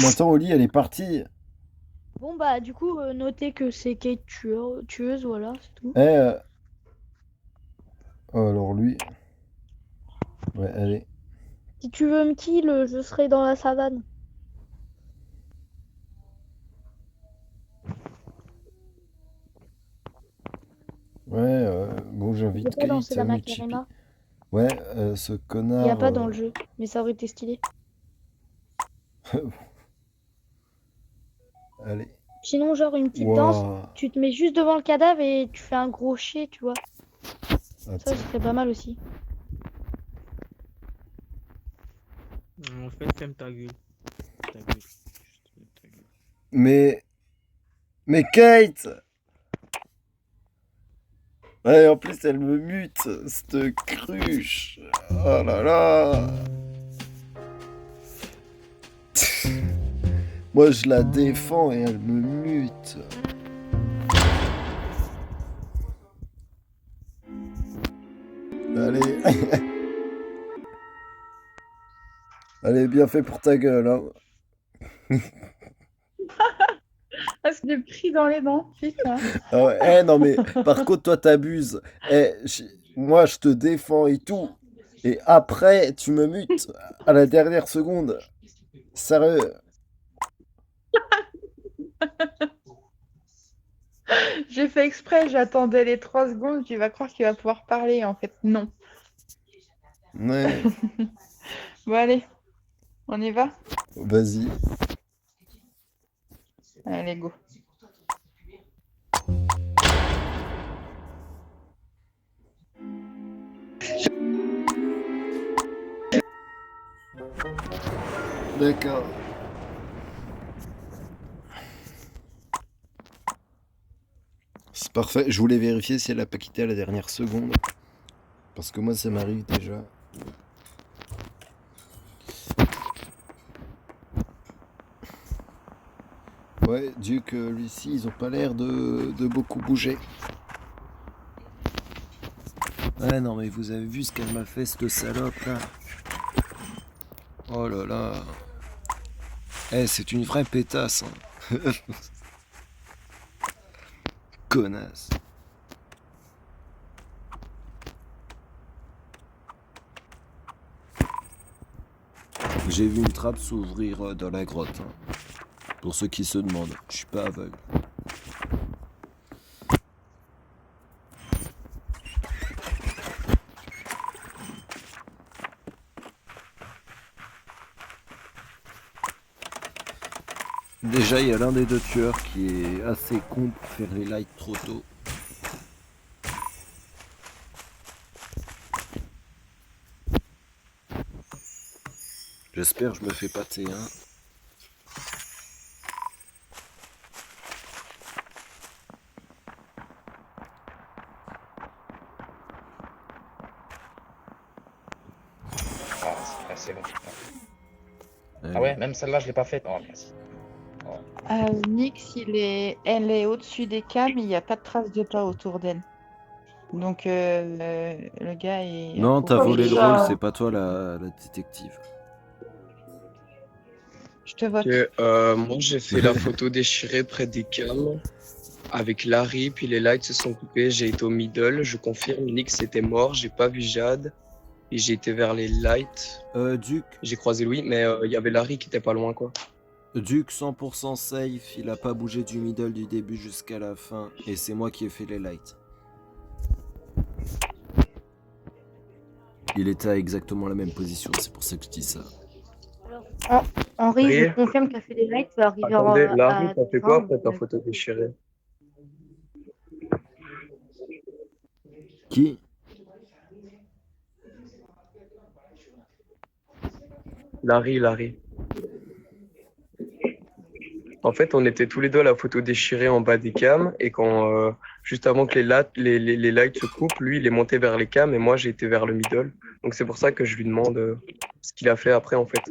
A: Mais attends, Oli, elle est partie.
H: Bon bah du coup, notez que c'est Kate tueuse, voilà, c'est tout.
A: Oh, alors lui. Ouais, allez.
H: Si tu veux me kill, je serai dans la savane.
A: Ouais, bon,
H: Je
A: j'invite
H: vais pas danser
A: Kate,
H: la
A: mais Chippy.
H: Macarena.
A: Ouais, ce
H: Il n'y a
A: connard.
H: pas dans le jeu, mais ça aurait été stylé.
A: Allez.
H: Sinon, genre une petite danse,
A: Ouah.
H: tu te mets juste devant le cadavre et tu fais un gros chier, tu vois. Ça,
A: Attends.
H: ce serait pas mal aussi.
D: En fait, ferme ta gueule. Ta gueule. Juste ta gueule.
A: Mais Kate! Ouais, en plus, elle me mute, cette cruche. Oh là là. Moi, je la défends et elle me mute. Allez. Allez, bien fait pour ta gueule, hein.
N: Parce que j'ai pris dans les dents, putain.
A: Ah ouais, non mais par contre toi t'abuses. Moi je te défends et tout. Et après tu me mutes à la dernière seconde. Sérieux.
N: J'ai fait exprès, j'attendais les 3 secondes, tu vas croire qu'il va pouvoir parler, en fait, non.
A: Ouais.
N: Bon, allez, on y va?
A: Vas-y.
N: Allez, go.
A: D'accord. C'est parfait. Je voulais vérifier si elle a pas quitté à la dernière seconde. Parce que moi ça m'arrive déjà. Ouais, Duke, Lucie, ils ont pas l'air de beaucoup bouger. Ouais, non, mais vous avez vu ce qu'elle m'a fait, cette salope, là. Oh là là. C'est une vraie pétasse, hein. Connasse. J'ai vu une trappe s'ouvrir dans la grotte, hein. Pour ceux qui se demandent, je suis pas aveugle. Déjà, il y a l'un des deux tueurs qui est assez con pour faire les lights trop tôt. J'espère que je me fais pas T1.
O: Ah, c'est bon. Ah ouais, même celle-là, je l'ai pas faite. Oh, merci. Oh.
N: Nyx, elle est au-dessus des cams, il n'y a pas de trace de pas autour d'elle. Donc, le gars est...
A: Non, t'as volé le rôle, c'est pas toi la détective.
N: Je te vote.
P: Moi, j'ai fait la photo déchirée près des cams avec Larry, puis les lights se sont coupés. J'ai été au middle, je confirme. Nix était mort, j'ai pas vu Jade. Et j'ai été vers les lights.
A: Duke.
P: J'ai croisé Louis, mais il y avait Larry qui était pas loin, quoi.
A: Duke 100% safe, il a pas bougé du middle du début jusqu'à la fin. Et c'est moi qui ai fait les lights. Il était à exactement la même position, c'est pour ça que je dis ça.
H: Alors, Henri,
P: Oui.
H: je confirme qu'elle fait des lights, va arriver
P: Attendez, Larry,
H: à
P: t'as fait quoi après ta photo déchirée?
A: Qui?
P: Larry. En fait, on était tous les deux à la photo déchirée en bas des cams et quand juste avant que les lights se coupent, lui il est monté vers les cams et moi j'ai été vers le middle. Donc c'est pour ça que je lui demande ce qu'il a fait après en fait.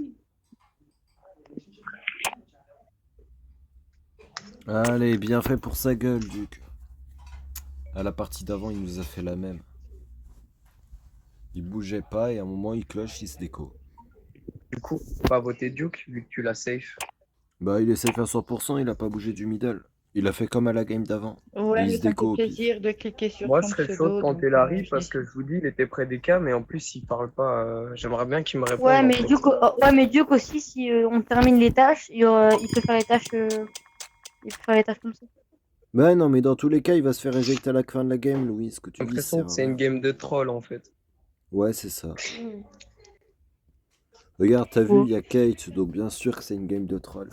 A: Allez, bien fait pour sa gueule, Duke. À la partie d'avant, il nous a fait la même. Il bougeait pas et à un moment il cloche, il se déco.
P: Du coup, faut pas voter Duke vu que tu l'as safe.
A: Bah il est safe à 100%, il a pas bougé du middle. Il a fait comme à la game d'avant. Et
N: Ouais,
A: il
N: mais
A: se
N: ça me fait
A: déco au pif.
N: plaisir de cliquer sur
P: Moi,
N: son
P: je serais chaud
N: pseudo.
P: de
N: Donc,
P: tenter Larry
N: je
P: parce que je vous dis, il était près des cams et en plus, il parle pas. J'aimerais bien qu'il me réponde.
H: Ouais,
P: en
H: mais
P: fait.
H: Duke aussi, si on termine les tâches, il peut faire les tâches. Il peut faire les tâches comme ça.
A: Bah non, mais dans tous les cas, il va se faire éjecter à la fin de la game, Louis. Ce que tu
P: J'ai
A: dis,
P: l'impression que c'est une game de troll en fait.
A: Ouais, c'est ça. Regarde, t'as vu, il y a Kate, donc bien sûr que c'est une game de troll.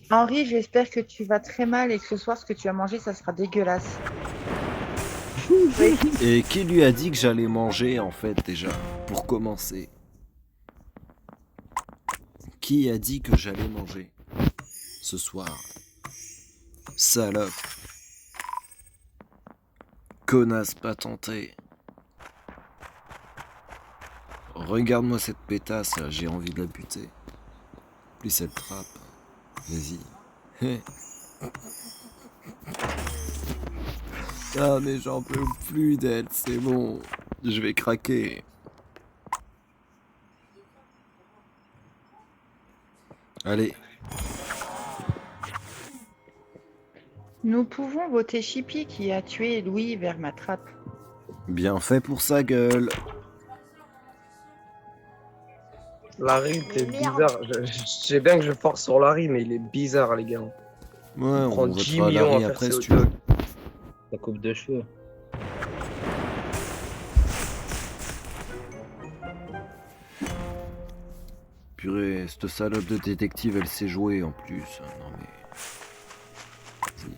N: Henri, j'espère que tu vas très mal et que ce soir, ce que tu as mangé, ça sera dégueulasse.
A: Et qui lui a dit que j'allais manger, en fait, déjà, pour commencer? Qui a dit que j'allais manger ce soir? Salope. Connasse patenté. Regarde-moi cette pétasse, là, j'ai envie de la buter. Plus cette trappe. Vas-y. Ah mais j'en peux plus d'elle, c'est bon. Je vais craquer. Allez.
N: Nous pouvons voter Chippy qui a tué Louis vers ma trappe.
A: Bien fait pour sa gueule.
P: Larry, t'es bizarre. Je sais bien que je force sur Larry, mais il est bizarre, les gars.
A: Ouais,
P: Il
A: on
P: prend 10
A: votera
P: millions
A: Larry
P: à faire
A: après
P: ses
A: si
P: hot
A: tu veux.
P: dogs.
O: La coupe de cheveux.
A: Purée, cette salope de détective, elle sait jouer en plus. Non mais... Vas-y.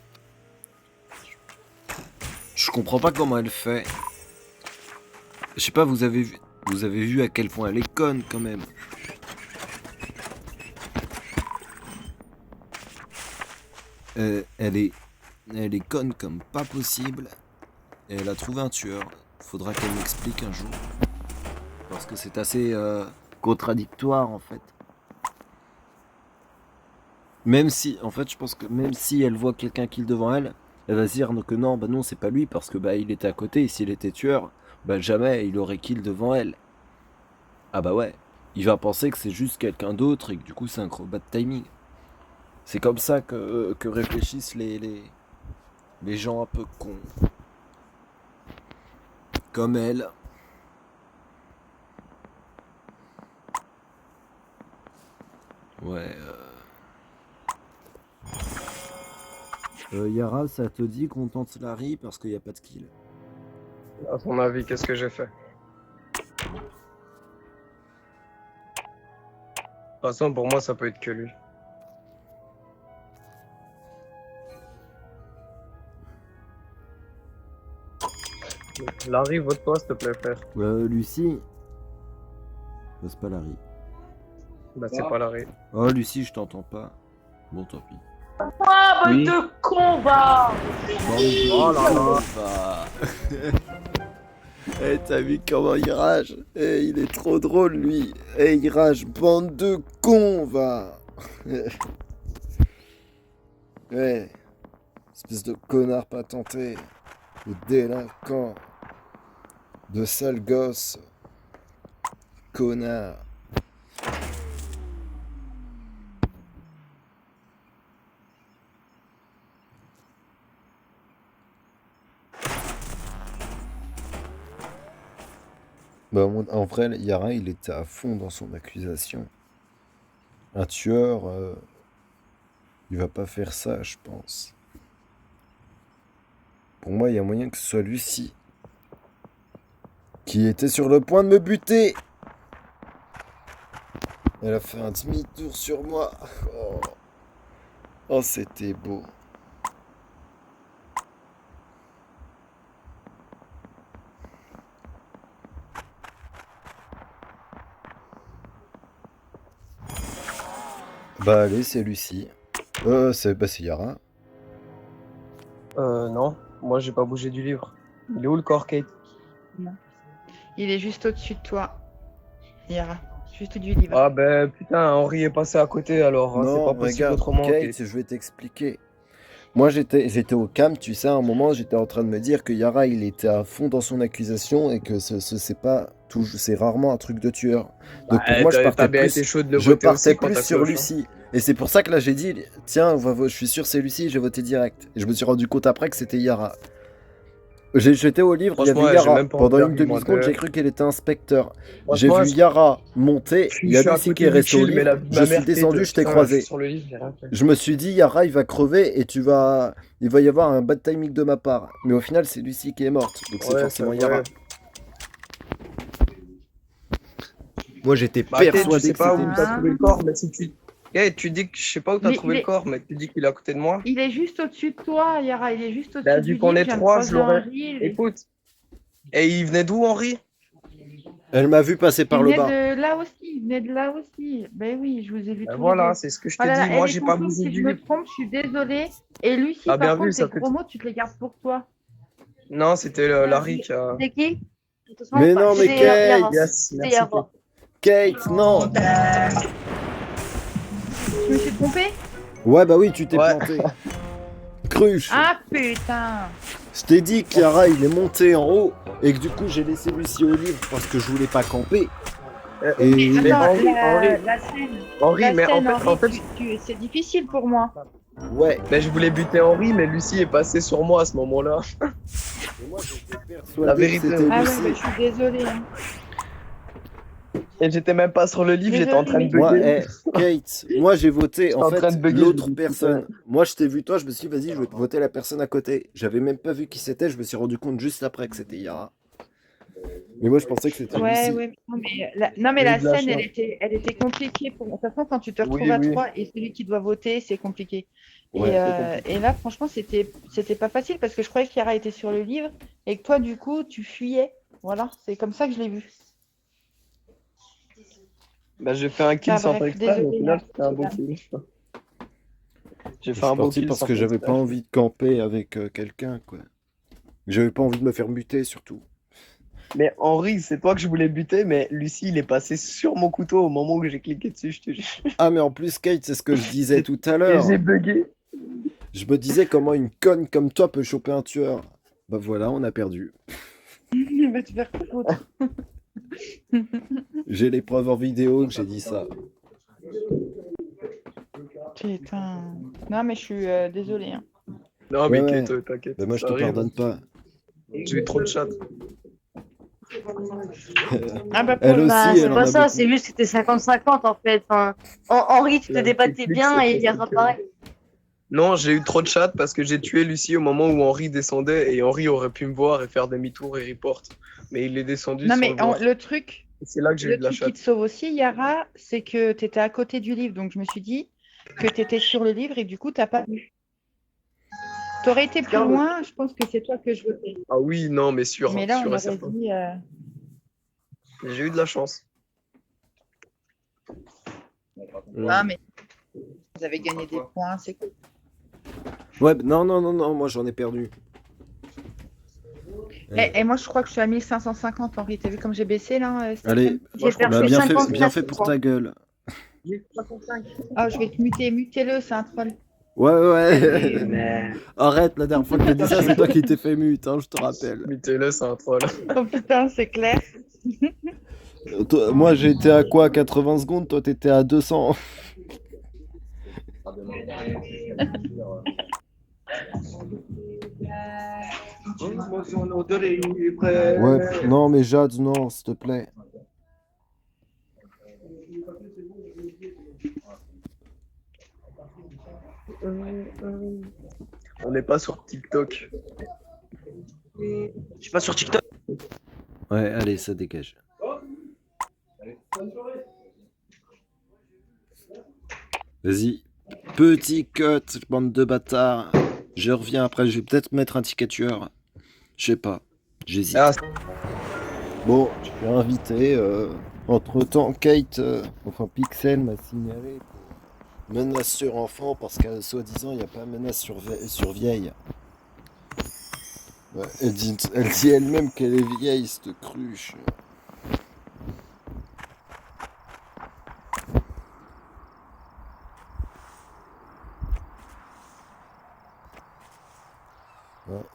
A: Je comprends pas comment elle fait. Je sais pas, vous avez vu à quel point elle est conne quand même. Elle est conne comme pas possible. Et elle a trouvé un tueur. Faudra qu'elle m'explique un jour. Parce que c'est assez contradictoire en fait. Même si, en fait, je pense que même si elle voit quelqu'un kill devant elle, elle va se dire que non, bah non, c'est pas lui parce que bah il était à côté et s'il était tueur, bah jamais il aurait kill devant elle. Ah bah ouais, il va penser que c'est juste quelqu'un d'autre et que du coup c'est un gros bad timing. C'est comme ça que réfléchissent les gens un peu cons. Comme elle. Ouais. Yara, ça te dit qu'on tente Larry parce qu'il n'y a pas de kill.
P: À ton avis, qu'est-ce que j'ai fait? De toute façon, pour moi, ça peut être que lui. Larry, vote-toi, s'il te plaît, frère.
A: Lucie. Bah, c'est pas Larry.
P: Bah, c'est pas Larry.
A: Oh, Lucie, je t'entends pas. Bon, tant pis.
E: Ah, bande de con, va!
A: Oh là là, va. Eh, t'as vu comment il rage? Eh, il est trop drôle, lui. Eh, il rage, bande de cons, va. Ouais. Espèce de connard patenté. De délinquant. De sale gosse. Connard. Bah, en vrai, Yara, il était à fond dans son accusation. Un tueur, il va pas faire ça, je pense. Pour moi, il y a moyen que ce soit Lucie. Qui était sur le point de me buter. Elle a fait un demi-tour sur moi. Oh, oh c'était beau. Bah allez, c'est Lucie. C'est Yara.
P: Non, moi, j'ai pas bougé du livre. Il est où le corps, Kate?
N: Non. Il est juste au-dessus de toi, Yara. Juste du livre.
P: Ah ben putain, Henri est passé à côté alors. Hein, c'est
A: Non,
P: pas possible
A: regarde,
P: autrement.
A: Kate,
P: Kate.
A: je vais t'expliquer. Moi, j'étais au cam, tu sais, à un moment, j'étais en train de me dire que Yara, il était à fond dans son accusation et que c'est rarement un truc de tueur. Donc pour moi,
P: T'as bien été chaud de le
A: je
P: voter
A: partais
P: aussi quand
A: plus
P: t'as
A: sur
P: cloche, hein.
A: Lucie. Et c'est pour ça que là, j'ai dit, tiens, je suis sûr c'est Lucie, j'ai voté direct. Et je me suis rendu compte après que c'était Yara. J'étais au livre, il y
P: Franchement,
A: avait
P: ouais, j'ai
A: Yara.
P: même pas
A: Pendant
P: envie
A: une demi-seconde, j'ai
P: d'argumenter.
A: cru qu'elle était inspecteur. J'ai
P: Franchement,
A: vu Yara monter, il y
P: je
A: a
P: suis à
A: Lucie qui
P: côté
A: est
P: du
A: restée au
P: chill, mais
A: livre.
P: ma
A: Je suis
P: mère
A: descendu, je t'ai
P: putain, je
A: croisé.
P: suis sur le livre, j'ai rien fait.
A: Je me suis dit, Yara, il va crever et il va y avoir un bad timing de ma part. Mais au final, c'est Lucie qui est morte. Donc c'est
P: Ouais,
A: forcément
P: ouais.
A: Yara. Moi, j'étais
P: Bah, tu
A: persuadé
P: sais
A: que
P: pas
A: c'était
P: où t'as
A: Lucie.
P: trouvé le corps, mais si tu. Eh, tu dis que je sais pas où t'as trouvé le corps, mais tu dis qu'il est à côté de moi.
N: Il est juste au-dessus de toi, Yara. Il est juste au-dessus
P: Bah,
N: du
P: vu qu'on
N: lit.
P: est
N: Je viens de
P: trois,
N: croiser
P: je l'aurais.
N: Henri,
P: Écoute. Et il venait d'où, Henri?
A: Elle m'a vu passer par
N: Il
A: le
N: venait
A: bas.
N: de là aussi. Il venait de là aussi. Ben oui, je vous ai vu
P: Ben
N: tous
P: voilà,
N: les deux.
P: c'est ce que je
N: Oh
P: t'ai
N: là là,
P: dit.
N: elle
P: Moi,
N: est
P: j'ai pas
N: confiante.
P: bougé
N: Si je
P: du
N: me
P: lit.
N: trompe, je suis désolée. Et Lucie,
P: Ah, bien
N: par
P: vu,
N: contre,
P: ça
N: tes
P: fait.
N: gros mots, tu te les gardes pour toi.
P: Non, c'était Larry qui a.
B: C'est qui?
A: Mais non, mais
B: C'était Yara.
A: Kate!
P: Yes,
B: C'était
P: merci,
B: Yara.
A: Kate, non!
N: Je me suis trompée?
A: Ouais, bah oui, tu t'es
P: Ouais.
A: planté. Cruche!
N: Ah putain!
A: Je t'ai dit qu'Yara, il est monté en haut et que du coup, j'ai laissé Lucie au livre parce que je voulais pas camper. Et
P: Mais
N: Attends,
P: Henri,
N: la scène.
P: Henri,
N: La
P: mais
N: scène,
P: en
N: Henri,
P: fait,
N: c'est difficile pour moi.
A: ouais.
P: mais je voulais buter Henri, mais Lucie est passée sur moi à ce moment-là. La vérité.
A: c'était
N: Ah ouais,
A: Lucie.
N: bah, je suis désolée. Hein.
P: Et j'étais même pas sur le livre, j'étais en train de
A: Moi,
P: bugger.
A: Kate, moi j'ai voté en
P: en train
A: fait
P: de bugger,
A: l'autre
P: je me dis,
A: personne. Moi je t'ai vu toi, je me suis dit vas-y, je vais voter la personne à côté. J'avais même pas vu qui c'était, je me suis rendu compte juste après que c'était Yara. Mais moi je pensais que c'était
N: Ouais,
A: Lucie.
N: ouais. Non, mais
P: J'ai eu
N: la
P: de la
N: scène,
P: chance.
N: elle était compliquée. De toute façon, quand tu te retrouves
P: Oui,
N: à
P: oui.
N: 3 et celui qui doit voter, c'est compliqué.
A: Ouais,
N: Et là, franchement, c'était pas facile parce que je croyais qu'Yara était sur le livre et que toi, du coup, tu fuyais. Voilà, c'est comme ça que je l'ai vu.
P: Bah, j'ai fait un kill
N: Ah,
P: sans
N: bref,
P: faire exprès, mais au
N: désolée,
P: final,
N: hein.
P: c'était un beau kill. J'ai
A: Je
P: fait un
A: suis
P: beau
A: parti
P: kill
A: parce
P: sans
A: que
P: faire
A: j'avais
P: exprès.
A: pas envie de camper avec quelqu'un quoi. J'avais pas envie de me faire buter surtout.
P: Mais Henri, c'est toi que je voulais buter, mais Lucie, il est passé sur mon couteau au moment où j'ai cliqué dessus, je te jure.
A: Ah mais en plus Kate, c'est ce que je disais tout à
P: Et
A: l'heure.
P: j'ai bugué.
A: Je me disais comment une conne comme toi peut choper un tueur. Bah voilà, on a perdu.
N: Il va te faire foutre.
A: J'ai les preuves en vidéo que j'ai dit ça.
N: Putain. Non, mais je suis désolée. Hein.
P: Non,
A: Ouais,
P: mais
A: ouais.
P: t'inquiète.
A: Bah moi je
P: ça
A: te
P: arrive.
A: pardonne pas.
P: J'ai eu trop de chat.
N: Ah bah,
A: Elle
N: pour-
A: aussi,
B: Bah,
A: elle
B: c'est
A: en
B: pas
A: a
B: ça,
A: beaucoup.
B: c'est juste que c'était 50-50 en fait. Enfin, Henri, tu te
P: La
B: débattais
P: technique,
B: bien
P: c'est
B: et Yara
P: compliqué.
B: pareil.
P: Non, j'ai eu trop de chat parce que j'ai tué Lucie au moment où Henri descendait et Henri aurait pu me voir et faire demi-tour et report. Mais il est descendu
N: Non,
P: sans
N: mais
P: le voir.
N: le truc,
P: Et c'est là que j'ai eu
N: le
P: de la
N: truc
P: chat.
N: qui te sauve aussi, Yara, c'est que tu étais à côté du livre. Donc, je me suis dit que tu étais sur le livre et du coup, tu n'as pas vu. Tu aurais été plus loin, je pense que c'est toi que je votais.
P: Ah oui, non, mais sûr,
N: Mais là, on
P: sûr et
N: aurait
P: certain.
N: dit.
P: J'ai eu de la chance.
N: Ah, mais vous avez gagné des points, c'est cool.
A: Ouais, non, moi j'en ai perdu.
N: Et moi, je crois que je suis à 1550, Henri. T'as vu comme j'ai baissé là
A: Allez,
B: J'ai perdu
A: bien
B: 59,
A: fait pour ta gueule.
N: Ah, je vais te muter. Mutez-le, c'est un troll.
A: Ouais.
P: Mais...
A: Arrête, la dernière fois que t'as dit ça, c'est toi qui t'es fait mute, hein, je te rappelle.
P: Mutez-le, c'est un troll.
N: Oh putain, c'est clair.
A: Moi j'étais à quoi, 80 secondes, toi t'étais à 200. Ouais, non mais Jade, non, s'il te plaît.
P: On n'est pas sur TikTok.
O: Je suis pas sur TikTok.
A: Ouais, allez, ça dégage. Vas-y. Petit cut, bande de bâtards. Je reviens après, je vais peut-être mettre un ticket tueur. Je sais pas, j'hésite.
P: Ah.
A: Bon, je suis invité. Entre-temps, Kate, enfin Pixel m'a signalé pour menace sur enfant parce qu'à soi-disant, il n'y a pas menace sur vieille. Ouais, elle dit elle-même qu'elle est vieille, cette cruche.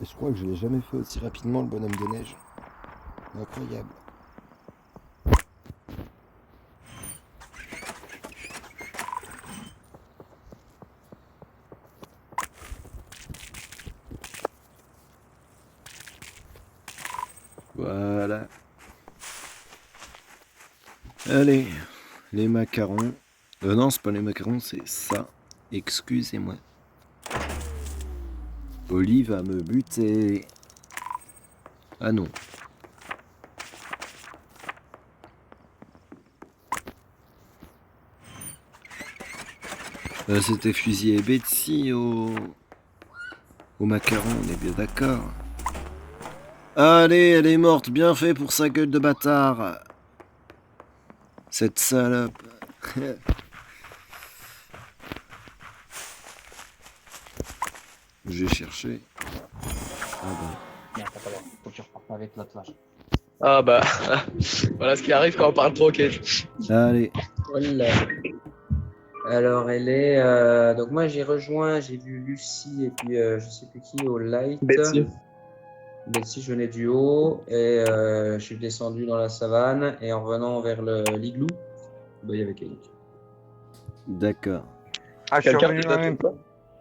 A: Et je crois que je l'ai jamais fait aussi rapidement, le bonhomme de neige. Incroyable. Voilà. Allez, les macarons. Non, c'est pas les macarons, c'est ça. Excusez-moi. Oli va me buter. Ah non. C'était fusillé Betsy au macaron, on est bien d'accord. Allez, elle est morte, bien fait pour sa gueule de bâtard. Cette salope. J'ai cherché. Ah bah.
O: Merde, t'as pas l'air. Faut que tu repartes avec l'autre là.
P: Ah bah, voilà ce qui arrive quand on parle trop, ok.
A: Allez.
Q: Voilà. Alors, elle est. Donc, moi, j'ai rejoint, j'ai vu Lucie et puis je sais plus qui au light.
P: Betsy.
Q: Betsy, je venais du haut et je suis descendu dans la savane et en revenant vers l'igloo, bah, il y avait Kelly.
A: D'accord.
M: Ah, je suis
P: Quelqu'un
M: revenu
P: qui
M: dans la
P: t'a
M: même
P: tout
M: fois.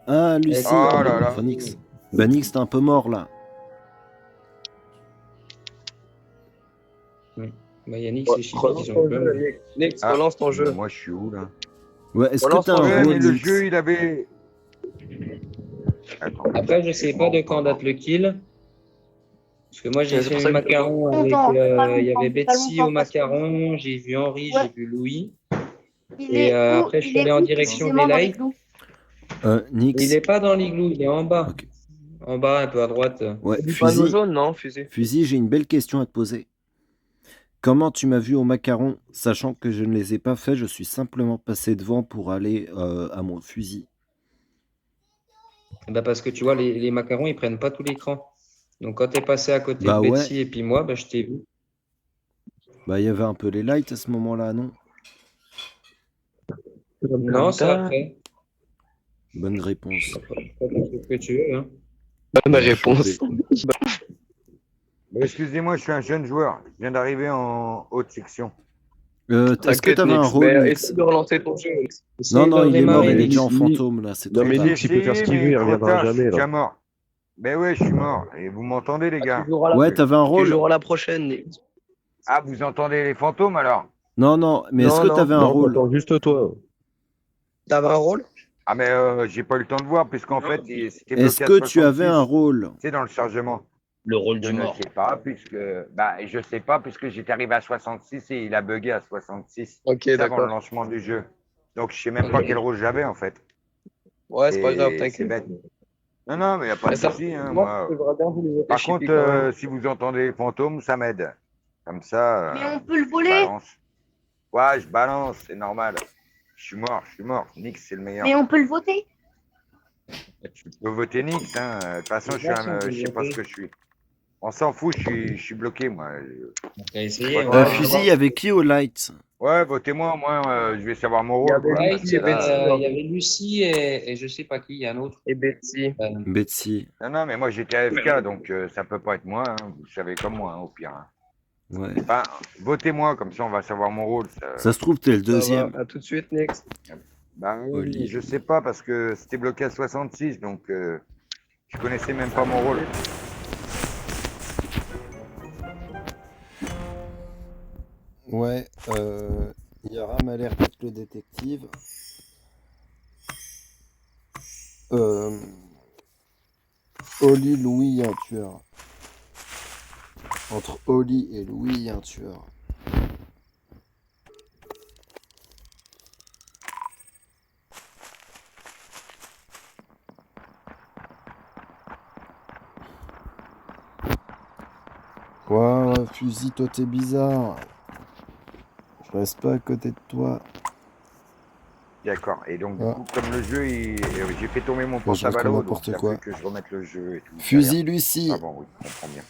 A: Ah, Lucie.
M: Oh là là.
A: Phoenix. Bah, Nix, t'es un peu mort là.
Q: Bah, Yannick, c'est Chichi qui
P: Relance
Q: sont
P: ton
Q: le
P: jeu,
Q: même.
P: Nix. Nix,
M: Ah,
P: relance ton jeu.
M: moi je suis où là?
A: Ouais, est-ce que
P: Relance
A: t'as
P: ton
A: un
P: jeu,
M: Ouais,
A: rôle,
M: mais le
A: Nix?
M: jeu il avait. Attends.
Q: Après, je sais pas de quand date le kill. Parce que moi, j'ai
P: C'est
Q: fait
P: pour
Q: le
P: ça que
Q: macaron avec.
N: Longtemps, pas
Q: Il y
N: longtemps,
Q: avait
N: pas
Q: Betsy
N: longtemps,
Q: au
N: parce que-
Q: macaron, j'ai vu Henri,
N: Ouais.
Q: j'ai vu Louis.
N: Il
Q: Et
N: est où,
Q: après, je suis
N: il
Q: allé
N: est
Q: en
N: où
Q: direction des
N: précisément dans
Q: lights.
N: l'igloo?
A: Nix.
Q: Il est pas dans l'igloo, il est en bas.
A: Ok.
Q: En bas, un peu à droite.
A: Ouais,
P: du panneau
A: Fusil.
P: jaune, non, Fusil?
A: Fusil, j'ai une belle question à te poser. Comment tu m'as vu au macaron, sachant que je ne les ai pas faits, je suis simplement passé devant pour aller à mon fusil.
Q: Bah parce que tu vois, les macarons, ils prennent pas tout l'écran. Donc quand t'es passé à côté
A: Bah
Q: de
A: ouais.
Q: Betsy et puis moi, bah je t'ai vu.
A: Bah, il y avait un peu les lights à ce moment-là, non?
Q: Non, c'est après.
A: Bonne réponse.
Q: Fais ce que tu veux. Hein.
P: Bonne réponse.
M: Excusez-moi, je suis un jeune joueur. Je viens d'arriver en haute section.
A: Est-ce que
P: T'inquiète,
A: t'avais un
P: Nix,
A: rôle,
P: mais
A: Nix?
P: essaie de relancer ton jeu. Nix.
A: Non, non, il est mort, il est
Q: Nix.
A: déjà en fantôme, là, c'est
R: Non,
A: trop
R: mais
A: tard.
R: Nix, il peut faire ce qu'il veut, il
M: Trop
R: reviendra
M: tard, je suis
R: jamais, là.
M: déjà mort. Ben ouais, je suis mort. Et vous m'entendez, les gars?
P: Tu joueras la,
A: Ouais, t'avais un
P: tu
A: rôle?
P: joueras la prochaine, Nix.
M: Ah, vous entendez les fantômes alors?
A: Non, non, mais est-ce
P: Non,
A: que
P: non.
A: t'avais un
R: Non,
A: rôle?
R: t'entends juste toi.
P: T'avais un rôle?
M: Ah, mais j'ai pas eu le temps de voir, puisqu'en fait, c'était
A: Est-ce
M: bloqué à
A: que tu avais un
M: 66.
A: rôle?
M: C'est dans le chargement.
O: Le rôle
M: Je
O: du
M: ne
O: mort.
M: sais pas, puisque. Bah, je sais pas, puisque j'étais arrivé à 66 et il a bugué à 66.
P: Ok,
M: C'est avant le
P: d'accord.
M: lancement du jeu. Donc, je sais même pas quel rôle j'avais, en fait.
P: Ouais, c'est pas grave,
M: C'est
P: t'inquiète.
M: bête. Non, non, mais il n'y a pas
P: Mais
M: de
P: ça,
M: souci. Hein,
P: moi,
M: moi.
P: j'aimerais bien vous les voter
M: Par
P: Chippy
M: contre,
P: quand même.
M: si vous entendez les fantômes, ça m'aide. Comme ça,
N: Mais on peut le
M: je
N: voler.
M: balance. Ouais, je balance, c'est normal. Je suis mort. Nix, c'est le meilleur.
N: Mais on peut le voter.
M: Tu peux voter Nix, hein. De toute façon, je sais pas ce que je suis. On s'en fout, je suis bloqué, moi.
Q: On va essayer.
A: Fusil avec qui au light?
M: Ouais, votez-moi, moi, je vais savoir mon
P: Il y
M: rôle.
P: avait
M: Quoi.
Q: Light,
P: Lucie et Betsy.
Q: il y avait Lucie et je sais pas qui, il y a un autre.
P: Et Betsy.
A: Betsy.
M: Non, mais moi, j'étais AFK, donc ça peut pas être moi. Hein. Vous savez comme moi, hein, au pire. Hein.
A: Ouais.
M: Enfin, votez-moi, comme ça, on va savoir mon rôle.
A: Ça se trouve, t'es le deuxième.
P: À tout de suite, Nix.
M: Bah oui,
A: Oli.
M: je sais pas, parce que c'était bloqué à 66, donc je connaissais même pas mon rôle.
A: Ouais, Yara m'a l'air d'être le détective. Oli, Louis, un tueur. Entre Oli et Louis, il y a un tueur. Ouais, fusil, toi t'es bizarre. Je reste pas à côté de toi.
M: D'accord, et donc du
A: Ah.
M: coup, comme le jeu, j'ai fait tomber mon
A: Bon, je raconte
M: porte-à-ballot, donc
A: n'importe
M: il a
A: quoi.
M: fallu que je remette le jeu et tout.
A: Fusil,
M: derrière.
A: Lucie.
M: Ah bon, oui, je comprends bien.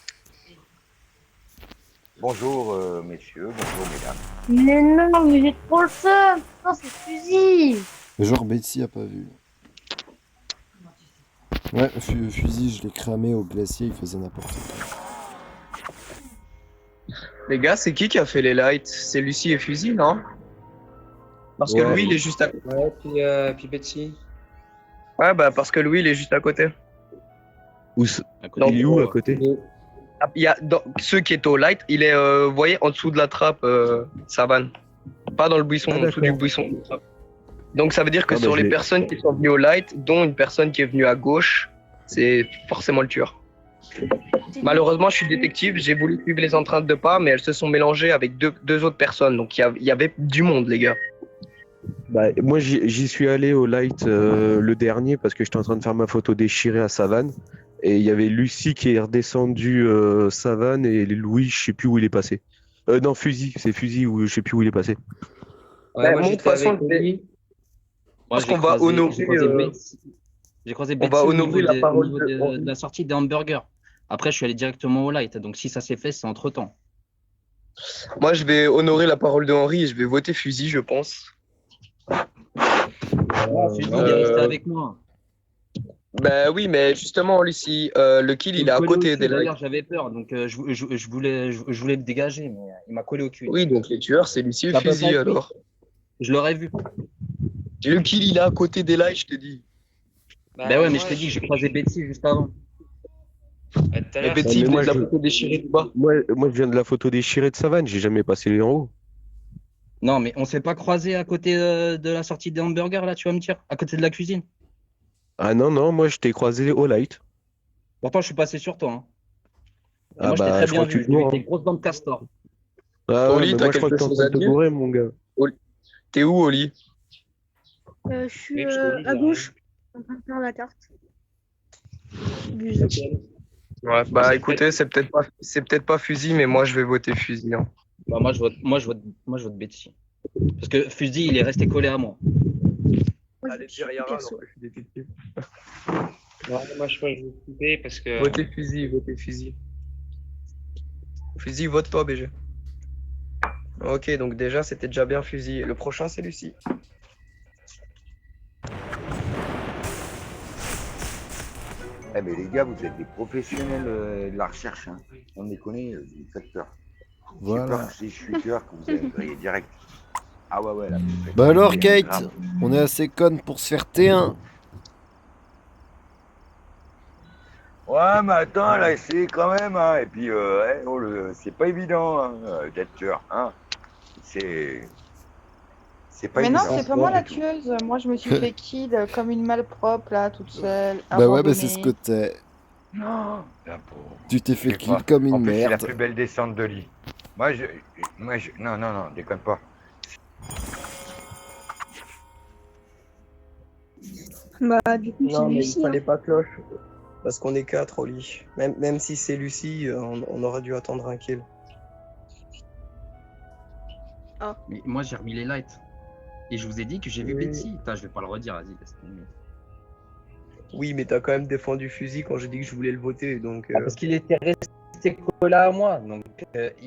M: Bonjour, messieurs, bonjour, mesdames.
H: Mais non, mais j'ai trop le seum. Non, c'est fusil.
A: Genre Betsy a pas vu. Ouais, fusil, je l'ai cramé au glacier, il faisait n'importe quoi.
L: Les gars, c'est qui a fait les lights? C'est Lucie et Fusil, non? Parce que
A: Ouais.
L: Louis, il est juste à côté.
Q: Ouais, puis Betsy.
L: Ouais, bah parce que Louis, il est juste à côté.
R: Il est où à côté?
L: Il y a ceux qui étaient au light, il est, vous voyez, en dessous de la trappe, savane. Pas dans le buisson, en dessous du buisson. Donc ça veut dire que
R: Ah, bah,
L: sur
R: je
L: les
R: l'ai.
L: personnes qui sont venues au light, dont une personne qui est venue à gauche, c'est forcément le tueur. Malheureusement, je suis détective, j'ai voulu suivre les empreintes de pas, mais elles se sont mélangées avec deux autres personnes. Donc il y avait du monde, les gars.
R: Bah, moi, j'y suis allé au light le dernier parce que j'étais en train de faire ma photo déchirée à Savane. Et il y avait Lucie qui est redescendue Savane et Louis, je sais plus où il est passé. Non, Fusil, c'est Fusil où je sais plus où il est passé.
Q: Ouais, moi,
L: de toute
Q: j'étais
L: façon,
Q: avec lui. Moi,
L: pense qu'on va honorer,
Q: j'ai croisé
L: on
Q: Betsy
L: va
Q: au
L: honorer
Q: niveau,
L: la
Q: au
L: parole
Q: niveau
L: de
Q: de la sortie des hamburgers. Après, je suis allé directement au light. Donc, si ça s'est fait, c'est entre-temps.
L: Moi, je vais honorer la parole de Henri et je vais voter Fusil, je pense.
Q: Fusil, il est resté avec moi.
L: Bah oui, mais justement, Lucie, le kill, il est à
Q: collé au
L: côté
Q: cul,
L: des lights.
Q: D'ailleurs, j'avais peur. Donc, je voulais le dégager, mais il m'a collé au cul.
L: Oui, donc les tueurs, c'est Lucie et
Q: Ça peut pas
L: Fusil
Q: être lui.
L: alors.
Q: Je l'aurais vu.
L: Le kill, il est à côté des lights, je te dis.
Q: Bah ouais, mais je t'ai dit, j'ai croisé Betsy juste avant.
L: Mais Betsy, il
R: moi,
L: faisait de la photo déchirée du bas.
R: Moi, je viens de la photo déchirée de Savane, j'ai jamais passé les en haut.
Q: Non, mais on s'est pas croisé à côté de la sortie des hamburgers, là, tu vas me dire, à côté de la cuisine.
R: Ah non, moi je t'ai croisé au light.
Q: Pourtant, je suis passé sur toi. Hein. Et
R: Ah
Q: moi, je t'ai
R: bah,
Q: très
R: je
Q: bien
R: crois que
Q: vu.
R: tu
Q: J'ai vu
R: vois.
Q: des grosses dents de castor.
R: Ah ouais,
L: Oli,
R: mais
L: t'as
R: moi je crois que
L: quelque
R: t'es en
L: chose
R: train
L: à
R: de te
L: dire?
R: bourrer, mon gars.
L: T'es où, Oli?
H: Je suis à gauche, en train de faire la carte.
L: Ouais, bah écoutez, c'est peut-être pas Fusil, mais moi je vais voter Fusil. Hein.
Q: Bah, moi, je vote Betsy. Parce que Fusil, il est resté collé à moi.
L: Allez, dis rien, alors que je suis détective.
J: Ouais, moi, je crois que je vais couper parce que.
L: Votez Fusil, votez Fusil. Fusil, vote toi, BG. Ok, donc déjà, c'était déjà bien Fusil. Le prochain, c'est Lucie.
M: Eh mais les gars, vous êtes des professionnels de la recherche. Hein. On les connaît, vous faites peur.
A: Voilà.
M: J'ai peur que si je suis tueur, que vous allez griller direct. Ah ouais, là. vous faites
A: Bah alors,
M: griller,
A: Kate,
M: grave.
A: on est assez conne pour se faire T1.
M: Ouais, mais attends, là, c'est quand même, hein. Et puis, c'est pas évident hein, d'être tueur, hein. C'est pas
N: Mais non,
M: évident.
N: c'est pas moi la tueuse. Moi, je me suis fait kill comme une malpropre, là, toute seule.
A: Bah ouais, bah c'est ce que
N: abandonnée.
A: t'es.
M: Non, la pauvre.
A: Tu t'es
M: Je
A: fait
M: sais
A: kill
M: pas.
A: comme
M: En
A: une
M: plus, c'est la
A: merde.
M: plus belle descente de lit. Moi, non, déconne pas.
G: Bah, du coup, c'est
L: Non, mais il
G: Lucie.
L: fallait pas cloche. Parce qu'on est 4 au lit. Même si c'est Lucie, on aurait dû attendre un kill.
Q: Mais moi, j'ai remis les lights. Et je vous ai dit que j'ai vu
L: Oui.
Q: Betsy. Putain, je vais pas le redire, vas-y, laisse tomber.
L: Oui, mais t'as quand même défendu Fusil quand j'ai dit que je voulais le voter, donc...
Q: Parce qu'il était resté collé à moi. Donc,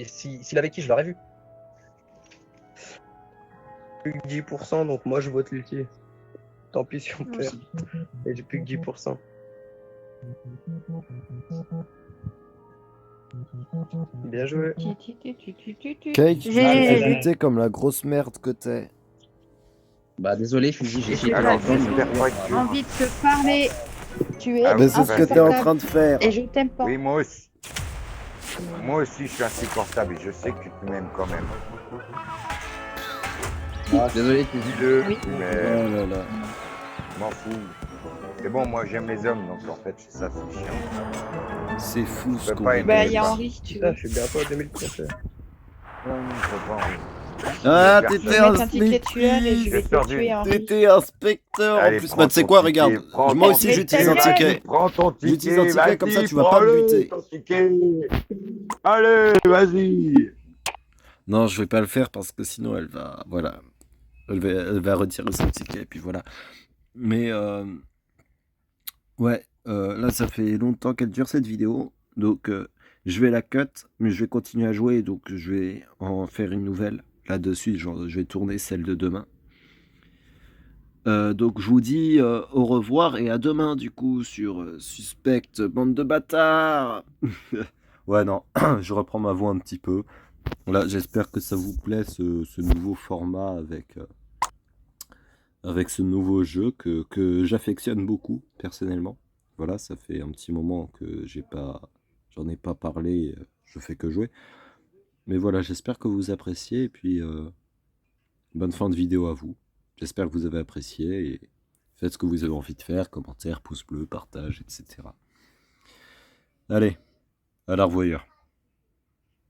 Q: s'il avait qui, je l'aurais vu.
L: Plus que 10%, donc moi je vote Lucie. Tant pis si on perd. Et j'ai plus que 10%. Bien joué.
A: Kate, tu t'es fait buter comme la grosse merde que t'es.
Q: Bah désolé, Fusil, j'ai
N: J'ai
Q: fait
N: pas envie de te parler. Tu es
A: Ah, mais c'est ce que t'es en train de faire.
N: Et je t'aime pas.
M: Oui, moi aussi. Moi aussi, je suis insupportable et je sais que tu m'aimes quand même.
Q: Désolé, Fusil.
M: Dis-le,
N: Oui.
M: mais
A: Oh là là.
M: je m'en fous. C'est bon, moi j'aime les hommes, donc en fait, c'est ça, c'est chiant.
A: C'est fou ce
M: peux
A: qu'on
M: pas
A: vit.
M: aimer
N: Bah,
M: les
N: il y a
M: femmes.
N: Henri si tu
L: Putain,
N: veux.
L: je suis bientôt à 2031.
M: Non, je peux pas.
A: Ah,
M: Personne.
A: t'étais
N: Je vais
A: un
N: mettre un ticket tueur et je vais
M: J'espère
N: te tuer, Henri.
A: T'étais inspecteur en
M: Allez,
A: plus.
M: prends
A: Bah, tu sais
M: ton
A: quoi,
M: ticket,
A: regarde.
M: prends
A: Moi
M: ton
A: aussi,
N: Mais
A: j'utilise
N: ta
A: un
N: gueule.
A: ticket.
M: Prends ton ticket,
A: J'utilise un ticket, comme ça,
M: vas-y,
A: tu vas pas me
M: prends-le,
A: buter.
M: ton ticket. Allez, vas-y.
A: Non, je vais pas le faire parce que sinon, elle va. Voilà. Elle va retirer son ticket, et puis voilà. Mais, ouais. Là, ça fait longtemps qu'elle dure cette vidéo. Donc, je vais la cut, mais je vais continuer à jouer. Donc, je vais en faire une nouvelle là-dessus. Genre, je vais tourner celle de demain. Donc je vous dis au revoir et à demain du coup sur Suspect, bande de bâtards. Ouais non, je reprends ma voix un petit peu. Là, j'espère que ça vous plaît ce nouveau format avec ce nouveau jeu que j'affectionne beaucoup personnellement. Voilà, ça fait un petit moment que j'en ai pas parlé, je fais que jouer. Mais voilà, j'espère que vous appréciez et puis bonne fin de vidéo à vous. J'espère que vous avez apprécié et faites ce que vous avez envie de faire, commentaires, pouces bleus, partage, etc. Allez, à la revoyure.